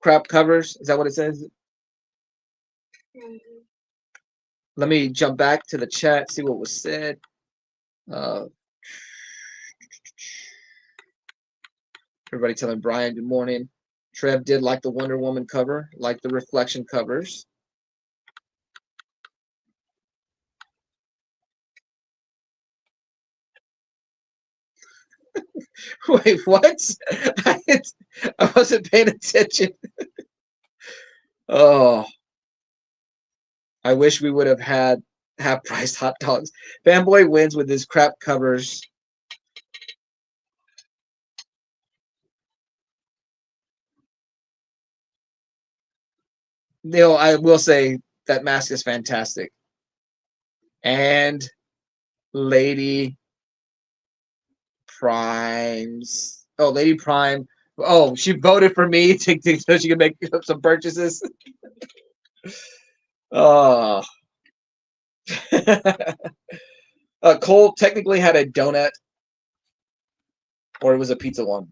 crap covers? Is that what it says? Mm-hmm. Let me jump back to the chat, see what was said. Everybody telling Brian good morning. Trev did like the Wonder Woman cover, like the reflection covers. Wait, what? I wasn't paying attention. Oh, I wish we would have had half-priced hot dogs. Fanboy wins with his crap covers. Neil, I will say that mask is fantastic. And Lady Prime's. Oh, Lady Prime. Oh, she voted for me so she could make some purchases. Oh. Cole technically had a donut, or it was a pizza one.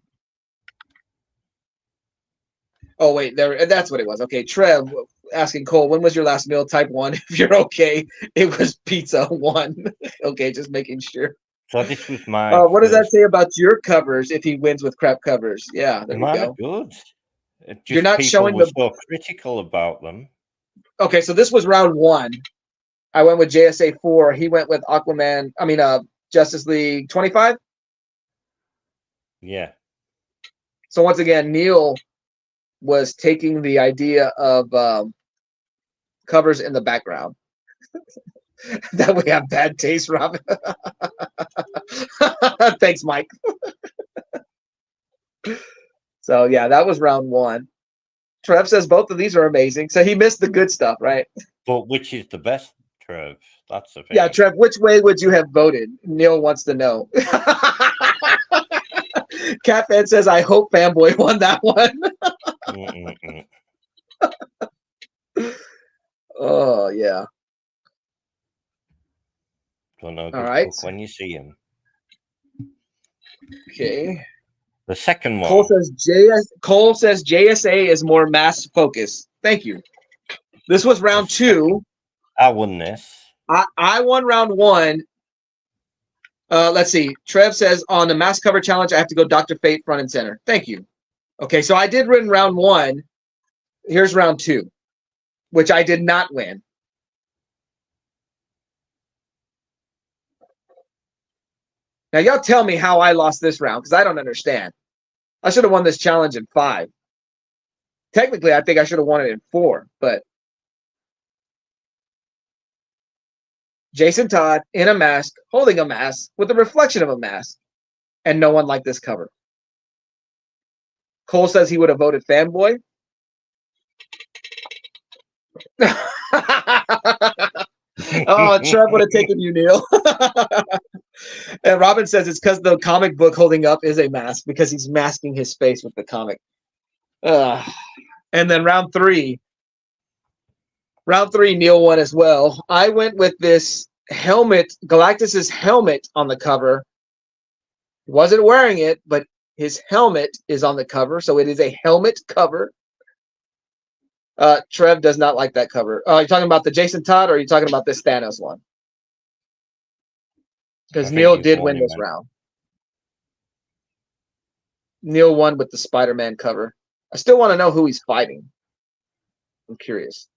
Oh wait, that's what it was. Okay, Trev asking Cole, when was your last meal? Type 1 if you're okay. It was pizza 1. Okay, just making sure. So this was my. What does that first- say about your covers if he wins with crap covers? Yeah, there we Mine are go. good. Just You're not people showing were the- so critical about them. Okay, so this was round 1. I went with JSA 4. He went with Aquaman. I mean, Justice League 25. Yeah. So once again, Neil was taking the idea of covers in the background. That we have bad taste, Robin. Thanks, Mike. So yeah, that was round 1. Trev says both of these are amazing. So he missed the good stuff, right? But which is the best, Trev? That's the thing. Yeah, Trev, which way would you have voted? Neil wants to know. Catfan says, I hope Fanboy won that one. Mm-mm-mm. Oh, yeah. Don't know. All right. When you see him. Okay. The second one. Cole says JSA is more mass focused. Thank you. This was round 2. I won this. I won round 1. Let's see. Trev says on the mass cover challenge, I have to go Dr. Fate front and center. Thank you. Okay, so I did win round 1. Here's round 2, which I did not win. Now, y'all tell me how I lost this round, because I don't understand. I should have won this challenge in 5. Technically, I think I should have won it in 4, but Jason Todd in a mask, holding a mask, with a reflection of a mask, and no one liked this cover. Cole says he would have voted Fanboy. Oh, Trev would have taken you, Neil. And Robin says it's because the comic book holding up is a mask because he's masking his face with the comic. And then round 3. Round 3, Neil won as well. I went with this helmet, Galactus's helmet on the cover. He wasn't wearing it, but his helmet is on the cover, so it is a helmet cover. Trev does not like that cover. Are you talking about the Jason Todd, or are you talking about this Thanos one? Because Neil did win this round. Neil won with the Spider-Man cover. I still want to know who he's fighting. I'm curious.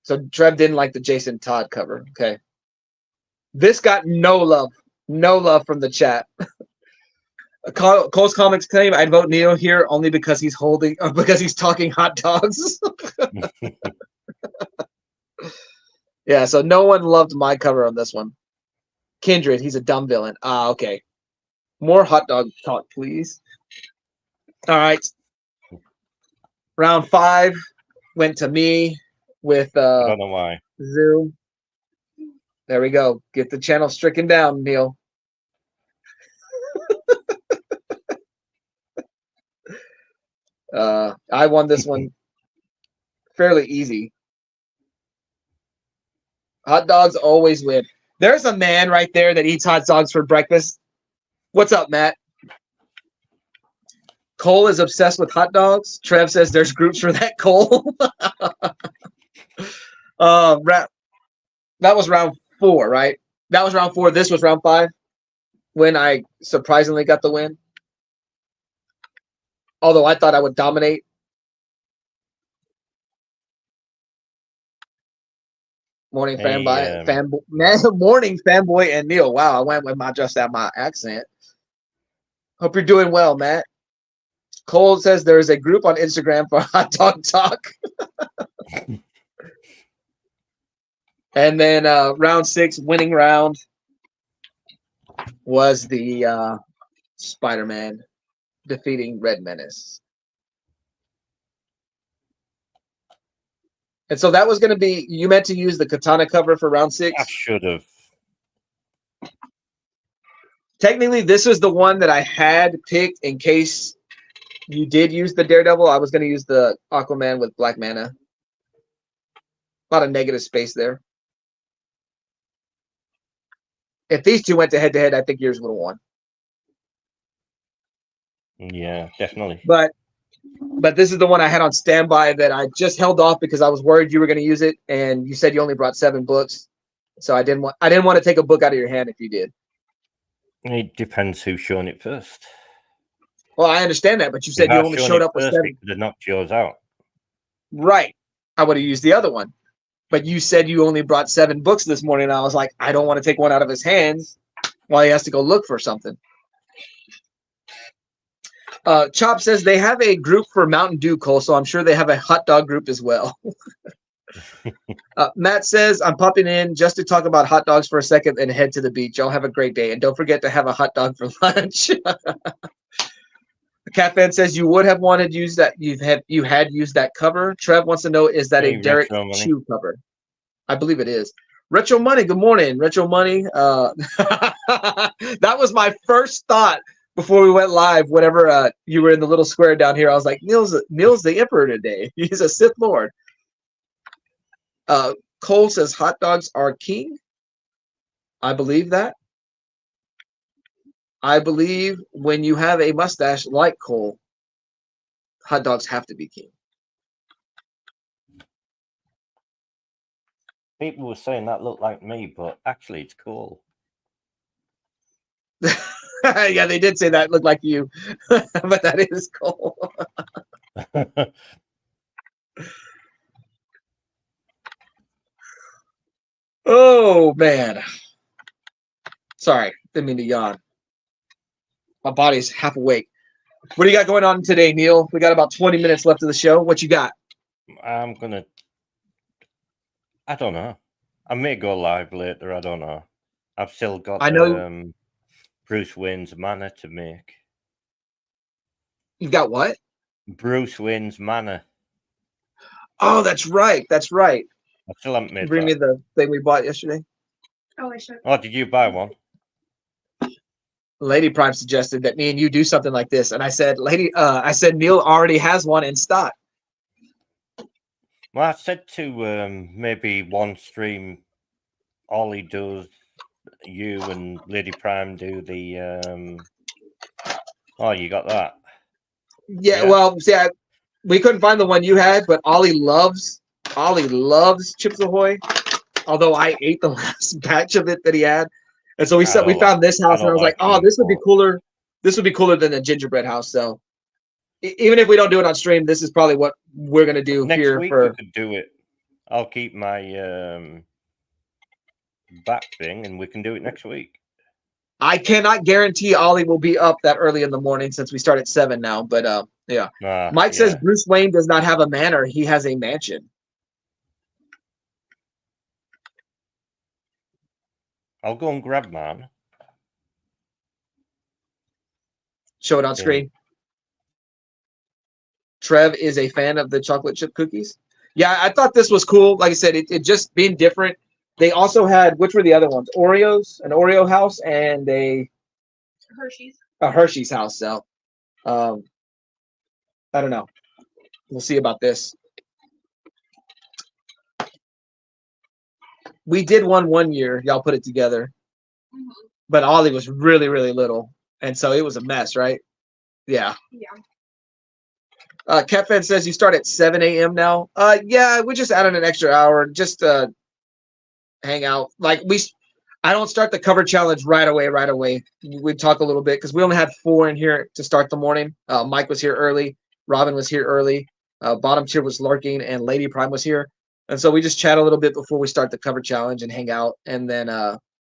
So Trev didn't like the Jason Todd cover. Okay. This got no love. No love from the chat. Cole's Comics claim I'd vote Neil here only because he's talking hot dogs. Yeah, so no one loved my cover on this one. Kindred, he's a dumb villain. Okay. More hot dog talk, please. All right. Round 5 went to me with I don't know why. Zoom. There we go. Get the channel stricken down, Neil. I won this one fairly easy. Hot dogs always win. There's a man right there that eats hot dogs for breakfast. What's up, Matt? Cole is obsessed with hot dogs. Trev says there's groups for that, Cole. That was round 4, right? That was round 4. This was round 5 when I surprisingly got the win. Although I thought I would dominate. Morning morning fanboy and Neil. Wow, I went with my accent. Hope you're doing well, Matt. Cole says there is a group on Instagram for hot dog talk. And then round 6, winning round, was the Spider-Man defeating Red Menace. And so that was going to be, you meant to use the Katana cover for round 6? I should have. Technically, this was the one that I had picked in case you did use the Daredevil. I was going to use the Aquaman with Black Mana. A lot of negative space there. If these two went to head, I think yours would have won. Yeah, definitely. But this is the one I had on standby that I just held off because I was worried you were going to use it, and you said you only brought 7 books, so I didn't want to take a book out of your hand if you did. It depends who's showing it first. Well, I understand that, but you said If you I'd only shown showed it up with first, 7. it could have knocked yours out. Right. I would have used the other one, but you said you only brought 7 books this morning, and I was like, I don't want to take one out of his hands while he has to go look for something. Chop says they have a group for Mountain Dew, Cole, so I'm sure they have a hot dog group as well. Matt says, I'm popping in just to talk about hot dogs for a second and head to the beach. Y'all have a great day. And don't forget to have a hot dog for lunch. Cat fan says you would have wanted to use that. You had used that cover. Trev wants to know, is that a Hey, Derek Retro Money. Chew cover? I believe it is. Retro Money, good morning. Retro Money. That was my first thought before we went live. Whenever you were in the little square down here, I was like, Neil's the Emperor today. He's a Sith Lord. Cole says hot dogs are king. I believe that. I believe when you have a mustache like Cole, hot dogs have to be king. People were saying that looked like me, but actually it's cool. Yeah, they did say that looked like you, but that is Cole. Oh man, sorry, didn't mean to yawn. My body's half awake. What do you got going on today, Neil? We got about 20 minutes left of the show. What you got? I don't know. I may go live later. I don't know. I've still got I know Bruce Wayne's Manor to make. You've got what? Bruce Wayne's Manor. Oh, that's right. That's right. I still haven't made Bring that. me the thing we bought yesterday. Oh, I should. Oh, did you buy one? Lady Prime suggested that me and you do something like this, and I said, Neil already has one in stock. Well, I said to maybe one stream, Ollie does, you and Lady Prime do the. Oh, you got that? Yeah. Yeah. Well, see, we couldn't find the one you had, but Ollie loves Chips Ahoy. Although I ate the last batch of it that he had, and so we found this house, and I was like, oh, this would be cooler. This would be cooler than the gingerbread house. So even if we don't do it on stream, this is probably what we're gonna do Next here week for. we could do it. I'll keep my back thing, and we can do it next week. I cannot guarantee Ollie will be up that early in the morning since we start at 7 now. But yeah. Mike says Bruce Wayne does not have a manor; he has a mansion. I'll go and grab mine. Show it on screen. Trev is a fan of the chocolate chip cookies. Yeah, I thought this was cool. Like I said, it just being different. They also had, which were the other ones? Oreos, an Oreo house, and a Hershey's house. So, I don't know. We'll see about this. We did one year. Y'all put it together. Mm-hmm. But Ollie was really, really little. And so it was a mess, right? Yeah. Yeah. Catfan says you start at 7 a.m. now. Yeah, we just added an extra hour just to hang out. Like I don't start the cover challenge right away. We talk a little bit because we only had 4 in here to start the morning. Mike was here early. Robin was here early. Bottom tier was lurking, and Lady Prime was here. And so we just chat a little bit before we start the cover challenge and hang out. And then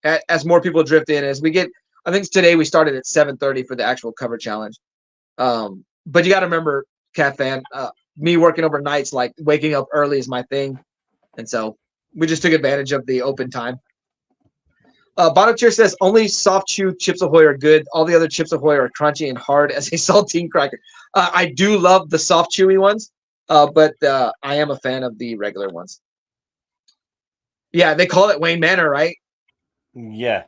as more people drift in, as we get, I think today we started at 7:30 for the actual cover challenge. But you got to remember, Cat Fan, me working overnights, like waking up early is my thing. And so we just took advantage of the open time. Bottom tier says only soft chew Chips Ahoy are good. All the other Chips Ahoy are crunchy and hard as a saltine cracker. I do love the soft chewy ones, but I am a fan of the regular ones. Yeah, they call it Wayne Manor, right? Yeah.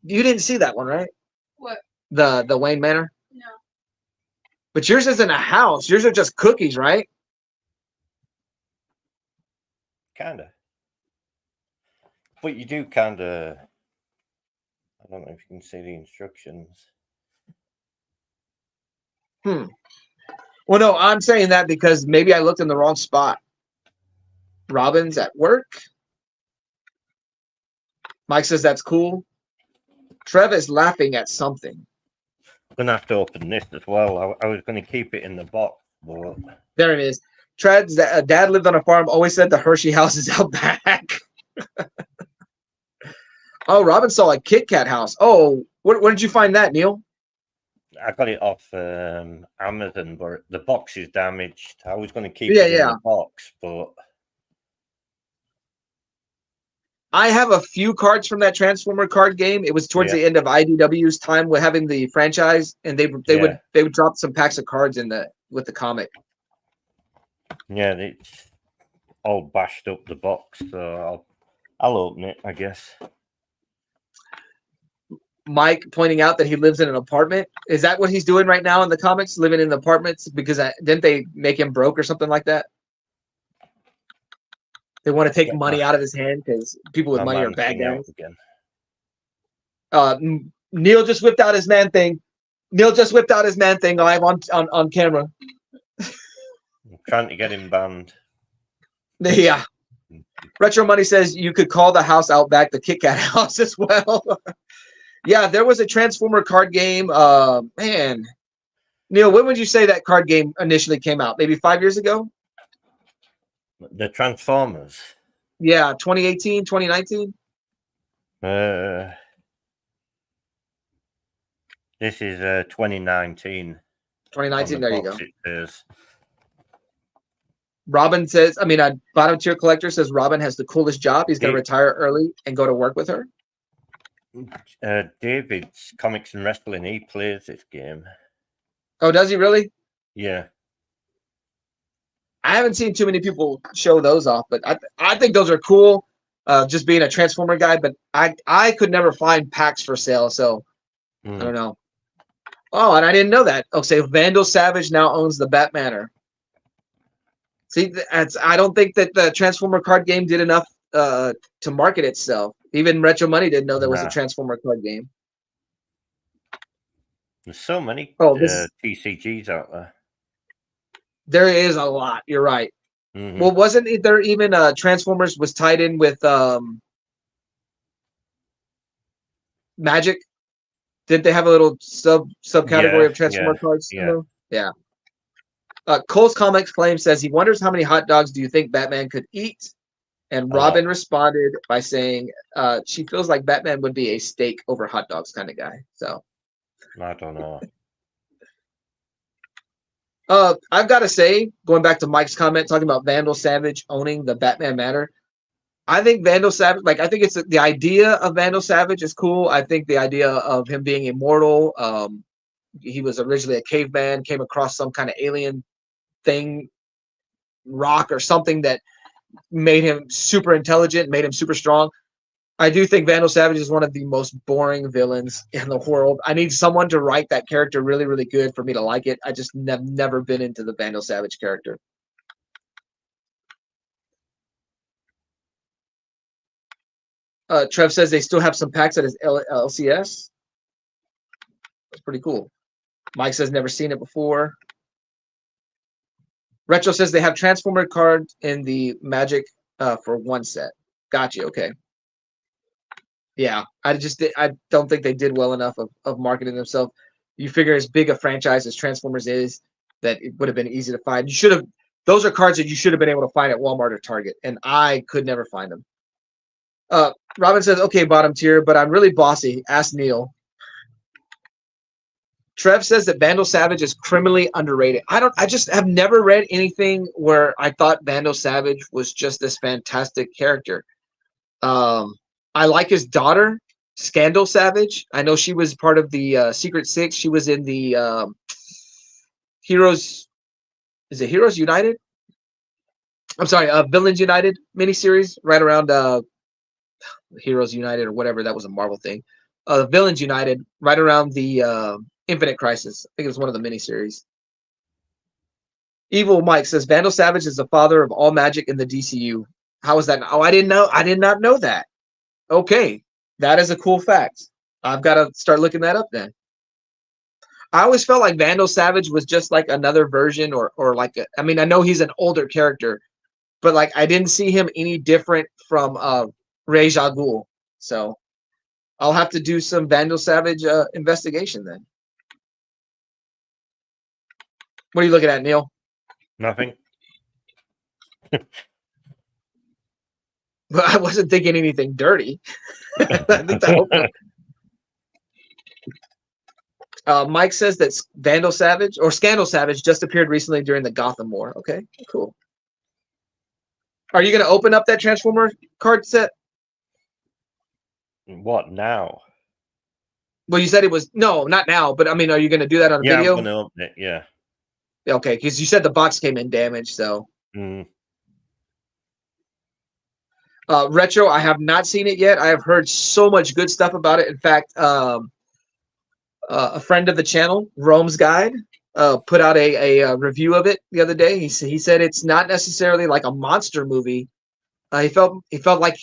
You didn't see that one, right? What? The Wayne Manor? No. But yours isn't a house. Yours are just cookies, right? kind of. But you do kind of. I don't know if you can see the instructions. Well, no, I'm saying that because maybe I looked in the wrong spot. Robin's at work. Mike says that's cool. Trev is laughing at something. I'm gonna have to open this as well. I was gonna keep it in the box, but There it is. Tred's dad lived on a farm. Always said the Hershey house is out back. Oh, Robin saw a Kit Kat house. Oh, where did you find that, Neil? I got it off Amazon, but the box is damaged. I was gonna keep Yeah, it in yeah. the box, but I have a few cards from that Transformer card game. It was towards Yeah. the end of IDW's time with having the franchise, and they Yeah. would drop some packs of cards in with the comic. yeah, it's all bashed up the box. So I'll open it, I guess. Mike pointing out that he lives in an apartment. Is that what he's doing right now in the comics? Living in the apartments because didn't they make him broke or something like that? They want to take Yeah. money out of his hand because people with My money are man bad thing out guys. again. Neil just whipped out his man thing. Neil just whipped out his man thing live on camera. I'm trying to get him banned. Yeah. Retro Money says you could call the house out back the Kit Kat house as well. Yeah, there was a Transformer card game. Man, Neil, when would you say that card game initially came out? Maybe 5 years ago? The Transformers. Yeah, 2018, 2019? This is 2019. 2019, there you go. It says. Robin says, bottom tier collector says Robin has the coolest job. He's going to Yeah. retire early and go to work with her. David's Comics and Wrestling. He plays this game. Oh, does he really? Yeah. I haven't seen too many people show those off, but I think those are cool. Just being a Transformer guy, but I could never find packs for sale, so I don't know. Oh, and I didn't know that. Okay, Vandal Savage now owns the Batmaner. See, I don't think that the Transformer card game did enough to market itself. Even Retro Money didn't know there was a Nah. Transformer card game. There's so many Oh, this- TCGs out there. There is a lot. You're right. Mhm. Well, wasn't there even Transformers was tied in with Magic? Didn't they have a little subcategory Yeah, of Transformer yeah, cards? yeah. Yeah. Cole's Comics Claim says he wonders how many hot dogs do you think Batman could eat? And A lot. Robin responded by saying she feels like Batman would be a steak over hot dogs kind of guy. So I don't know. I've got to say, going back to Mike's comment talking about Vandal Savage owning the Batman Manor, I think Vandal Savage, I think it's the idea of Vandal Savage is cool. I think the idea of him being immortal, he was originally a caveman, came across some kind of alien thing, rock or something that made him super intelligent, made him super strong. I do think Vandal Savage is one of the most boring villains in the world. I need someone to write that character really, really good for me to like it. I just never been into the Vandal Savage character. Trev says they still have some packs at his LCS. That's pretty cool. Mike says never seen it before. Retro says they have Transformer cards in the Magic for one set. Got you. Okay. Yeah, I don't think they did well enough of marketing themselves. You figure as big a franchise as Transformers is, that it would have been easy to find. Those are cards that you should have been able to find at Walmart or Target, and I could never find them. Robin says, okay, bottom tier, but I'm really bossy. Ask Neil. Trev says that Vandal Savage is criminally underrated. I just have never read anything where I thought Vandal Savage was just this fantastic character. I like his daughter, Scandal Savage. I know she was part of the Secret Six. She was in the Heroes. Is it Heroes United? I'm sorry, Villains United miniseries, right around Heroes United or whatever. That was a Marvel thing. Villains United, right around the Infinite Crisis. I think it was one of the miniseries. Evil Mike says Vandal Savage is the father of all magic in the DCU. How is that? Oh, I didn't know. I did not know that. Okay, that is a cool fact. I've got to start looking that up then. I always felt like Vandal Savage was just like another version, or like I mean, I know he's an older character, but like I didn't see him any different from Ra's al Ghul. So I'll have to do some Vandal Savage investigation then. What are you looking at, Neil? Nothing. But I wasn't thinking anything dirty. I think that Mike says that Vandal Savage or Scandal Savage just appeared recently during the Gotham War. Okay, cool. Are you going to open up that Transformer card set? What now? Well, you said it was no, not now. But I mean, are you going to do that on a Yeah, video? I'm gonna open it. Yeah. Okay, because you said the box came in damaged. So Retro, I have not seen it yet. I have heard so much good stuff about it. In fact, a friend of the channel, Rome's Guide, put out a review of it the other day. He said it's not necessarily like a monster movie. He felt like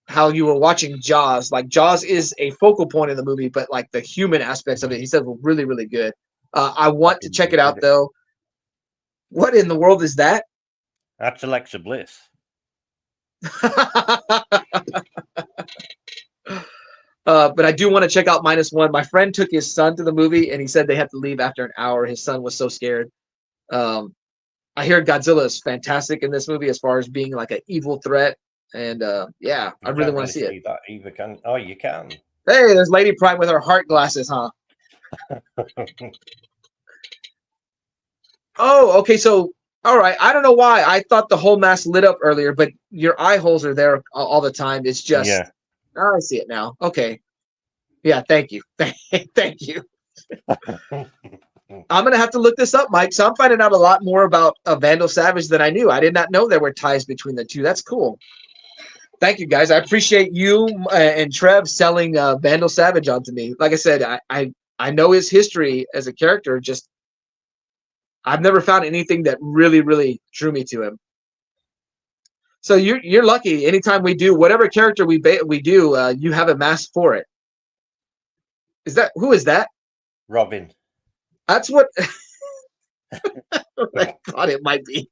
how you were watching Jaws. Like Jaws is a focal point in the movie, but like the human aspects of it, he said were really, really good. I want to check it out though. What in the world is that? That's Alexa Bliss. But I do want to check out -1. My friend took his son to the movie, and he said they had to leave after an hour. His son was so scared. I hear Godzilla is fantastic in this movie as far as being like an evil threat. And yeah, I really want to see it. That either, can oh, you can. Hey, there's Lady Prime with her heart glasses, huh? Oh, okay. So, all right. I don't know why. I thought the whole mask lit up earlier, but your eye holes are there all the time. It's just, Yeah. oh, I see it now. Okay. Yeah. Thank you. Thank you. I'm going to have to look this up, Mike. So I'm finding out a lot more about Vandal Savage than I knew. I did not know there were ties between the two. That's cool. Thank you, guys. I appreciate you and Trev selling Vandal Savage onto me. Like I said, I know his history as a character. Just I've never found anything that really, really drew me to him. So you're lucky. Anytime we do whatever character we do, you have a mask for it. Who is that? Robin. That's what I thought it might be.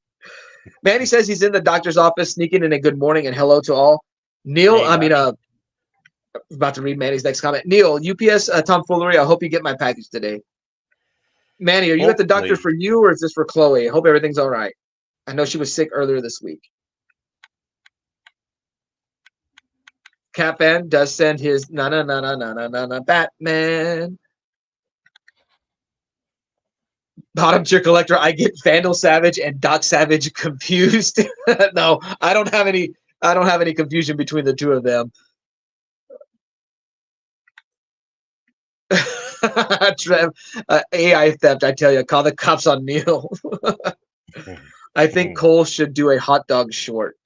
Manny says he's in the doctor's office, sneaking in a good morning and hello to all. Neil, Hey, I mean, about to read Manny's next comment. Neil, UPS tomfoolery. I hope you get my package today. Manny, are you at the doctor Hopefully. for you or is this for Chloe? I hope everything's all right. I know she was sick earlier this week. Catman does send his na Batman. Bottom tier collector, I get Vandal Savage and Doc Savage confused. No, I don't have any confusion between the two of them. Trev, AI theft, I tell you, call the cops on Neil. I think Cole should do a hot dog short.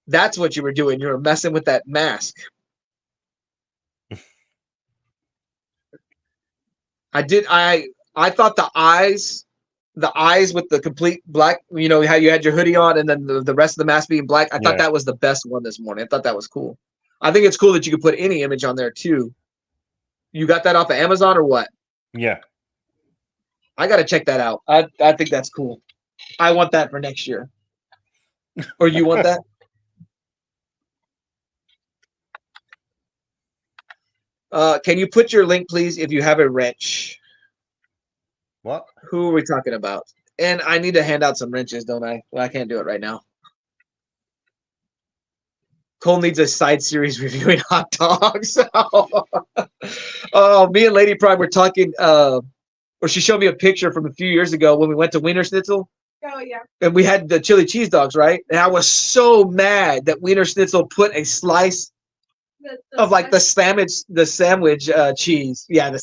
That's what you were doing. You were messing with that mask. I thought the eyes with the complete black, you know, how you had your hoodie on and then the rest of the mask being black. I thought that was the best one this morning. I thought that was cool. I think it's cool that you could put any image on there too. You got that off of Amazon or what? Yeah. I got to check that out. I think that's cool. I want that for next year. Or you want that? Can you put your link, please, if you have a wrench? What? Who are we talking about? And I need to hand out some wrenches, don't I? Well, I can't do it right now. Cole needs a side series reviewing hot dogs. Oh, me and Lady Prime were talking, or she showed me a picture from a few years ago when we went to Wiener Schnitzel. Oh yeah. And we had the chili cheese dogs, right? And I was so mad that Wiener Schnitzel put a slice of like the sandwich cheese. Yeah, the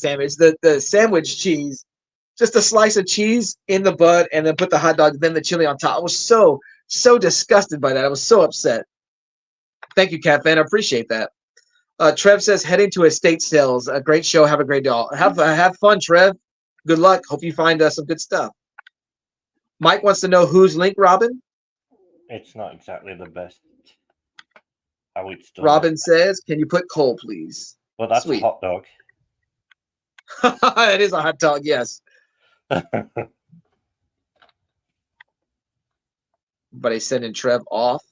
sandwich cheese. Just a slice of cheese in the bud and then put the hot dog, then the chili on top. I was so disgusted by that. I was so upset. Thank you, Cat Fan. I appreciate that. Trev says heading to estate sales. A great show. Have a great day. Have fun, Trev. Good luck. Hope you find some good stuff. Mike wants to know whose link, Robin. It's not exactly the best. How it's done. Robin says, "Can you put Cole, please?" Well, that's Sweet. a hot dog. It is a hot dog. Yes. But he's sending Trev off.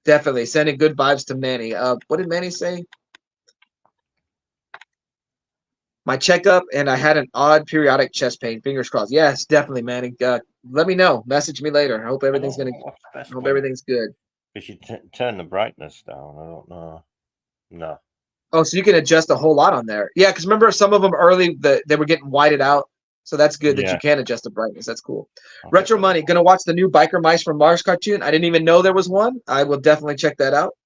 Definitely sending good vibes to Manny. What did Manny say? My checkup, and I had an odd periodic chest pain. Fingers crossed. Yes, definitely, Manny. Let me know. Message me later. I hope everything's everything's good. We should turn the brightness down. I don't know. No. Oh, so you can adjust a whole lot on there. Yeah, because remember some of them early they were getting whited out. So that's good that you can adjust the brightness. That's cool. Okay. Retro Money, gonna watch the new Biker Mice from Mars cartoon. I didn't even know there was one. I will definitely check that out.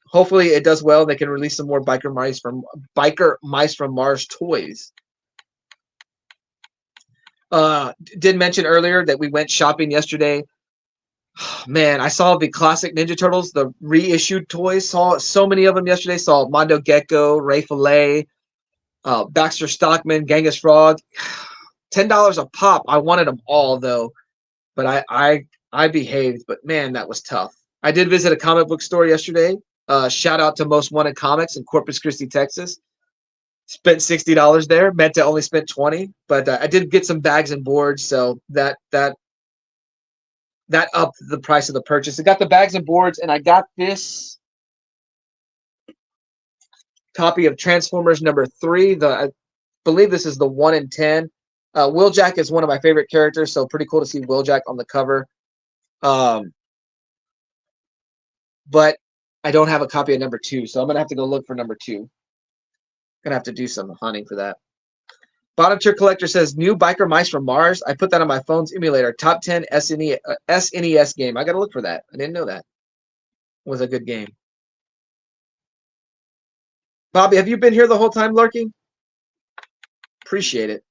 Hopefully it does well. They can release some more Biker Mice from Mars toys. Did mention earlier that we went shopping yesterday. Man, I saw the classic Ninja Turtles, the reissued toys. Saw so many of them yesterday. Saw Mondo Gecko, Ray Fillet, Baxter Stockman, Genghis Frog. $10 a pop. I wanted them all though, but I behaved. But man, that was tough. I did visit a comic book store yesterday. Shout out to Most Wanted Comics in Corpus Christi, Texas. Spent $60 there. Meant to only spend $20, but I did get some bags and boards, so that upped the price of the purchase. I got the bags and boards, and I got this copy of Transformers #3. I believe this is the 1 in 10. Wheeljack is one of my favorite characters, so pretty cool to see Wheeljack on the cover. But I don't have a copy of #2, so I'm gonna have to go look for #2. Gonna have to do some hunting for that. Bottom tier collector says new Biker Mice from Mars. I put that on my phone's emulator. Top 10 SNES game. I gotta look for that. I didn't know that. It was a good game. Bobby, have you been here the whole time lurking? Appreciate it.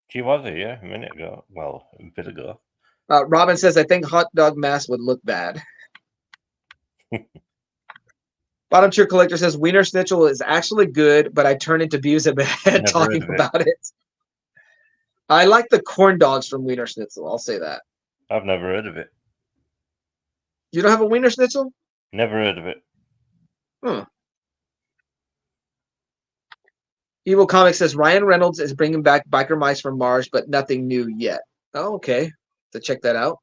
She was here a minute ago. Well, a bit ago. Robin says, I think hot dog mass would look bad. Bottom tier collector says Wiener Schnitzel is actually good, but I turn into Beavis and Butthead talking about it. I like the corn dogs from Wiener Schnitzel. I'll say that. I've never heard of it. You don't have a Wiener Schnitzel? Never heard of it. Evil Comics says Ryan Reynolds is bringing back Biker Mice from Mars, but nothing new yet. Oh, okay. So check that out.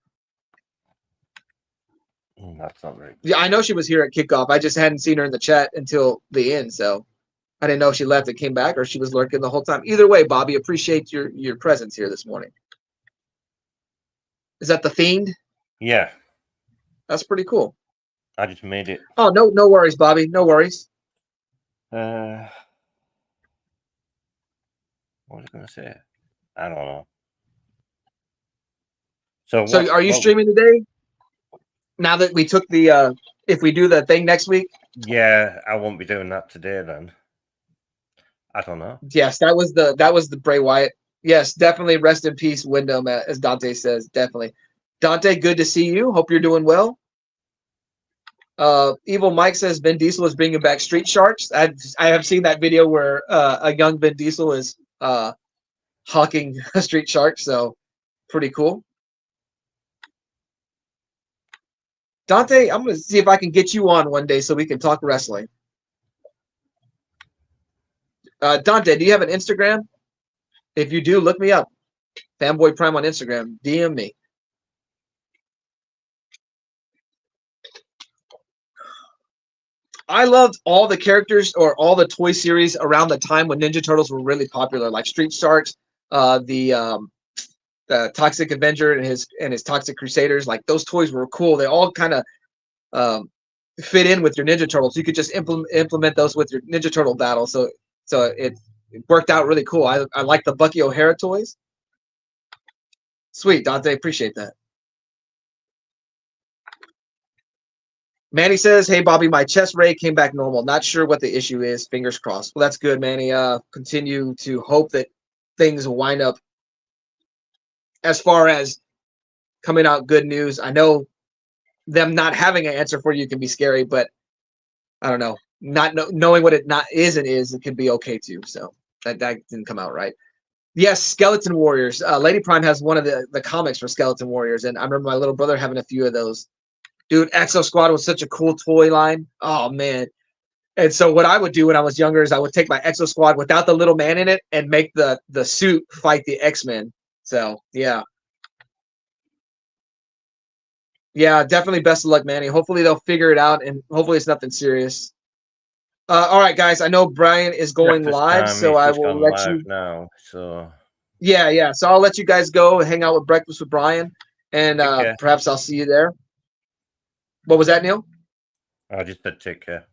That's not very good. Yeah, I know she was here at kickoff. I just hadn't seen her in the chat until the end, so I didn't know if she left and came back or she was lurking the whole time. Either way, Bobby, appreciate your presence here this morning. Is that the Fiend? Yeah. That's pretty cool. I just made it. Oh, no worries, Bobby. No worries. What was I going to say? I don't know. So are you streaming today? Now that we took the, if we do the thing next week? Yeah, I won't be doing that today then. I don't know. Yes, that was the Bray Wyatt. Yes, definitely rest in peace, Wyndham, as Dante says. Definitely. Dante, good to see you. Hope you're doing well. Evil Mike says Vin Diesel is bringing back Street Sharks. I have seen that video where a young Vin Diesel is hawking Street Sharks, so pretty cool. Dante, I'm going to see if I can get you on one day so we can talk wrestling. Dante, do you have an Instagram? If you do, look me up. Fanboy Prime on Instagram. DM me. I loved all the characters or all the toy series around the time when Ninja Turtles were really popular, like Street Sharks, the Toxic Avenger and his Toxic Crusaders. Like those toys were cool. They all kind of fit in with your Ninja Turtles. You could just implement those with your Ninja Turtle battle. So it worked out really cool. I like the Bucky O'Hara toys. Sweet, Dante, appreciate that. Manny says, hey, Bobby, my chest ray came back normal. Not sure what the issue is. Fingers crossed. Well, that's good, Manny. Continue to hope that things wind up as far as coming out good news. I know them not having an answer for you can be scary, but I don't know, knowing what it not is and is, it could be okay too. So that didn't come out right. Yes, Skeleton Warriors. Lady Prime has one of the comics for Skeleton Warriors, and I remember my little brother having a few of those. Dude, Exo Squad was such a cool toy line. Oh man. And so what I would do when I was younger is I would take my Exo Squad without the little man in it and make the suit fight the X-Men. So yeah. Yeah, definitely best of luck, Manny. Hopefully they'll figure it out, and hopefully it's nothing serious. All right, guys. I know Brian is going Breakfast live, time, so he's I just will gone let live you. now. So Yeah. So I'll let you guys go and hang out with Breakfast with Brian, and Take care. perhaps I'll see you there. What was that, Neil? I just said take care.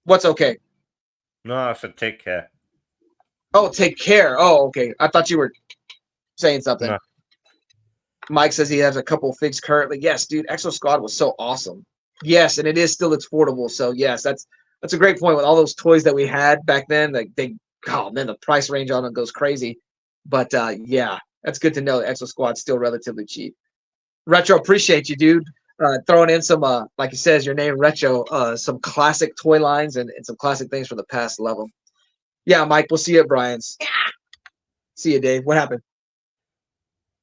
What's okay? No, I said take care. Oh, take care. Oh, okay. I thought you were saying something. No. Mike says he has a couple figs currently. Yes, dude. Exo Squad was so awesome. Yes, and it is still affordable. So yes, that's a great point. With all those toys that we had back then, like oh man, the price range on them goes crazy. But yeah, that's good to know. Exo Squad's still relatively cheap. Retro, appreciate you, dude. Throwing in some, like you says, your name Retro, some classic toy lines and some classic things from the past. Love them. Yeah, Mike, we'll see you at Brian's. See you, Dave. What happened?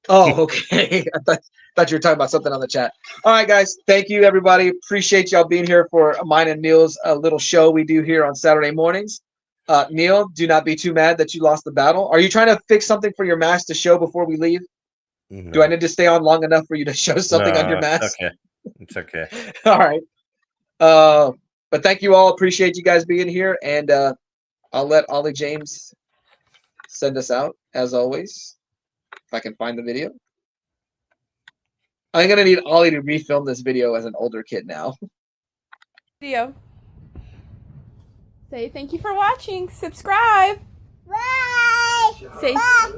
Oh, okay. I thought you were talking about something on the chat. All right, guys. Thank you, everybody. Appreciate y'all being here for mine and Neil's little show we do here on Saturday mornings. Neil, do not be too mad that you lost the battle. Are you trying to fix something for your mask to show before we leave? No. Do I need to stay on long enough for you to show something on your mask? Okay. It's okay. All right. But thank you all. Appreciate you guys being here. And I'll let Ollie James send us out, as always, if I can find the video. I'm going to need Ollie to refilm this video as an older kid now. Video. Say thank you for watching. Subscribe. Bye. Say Bye.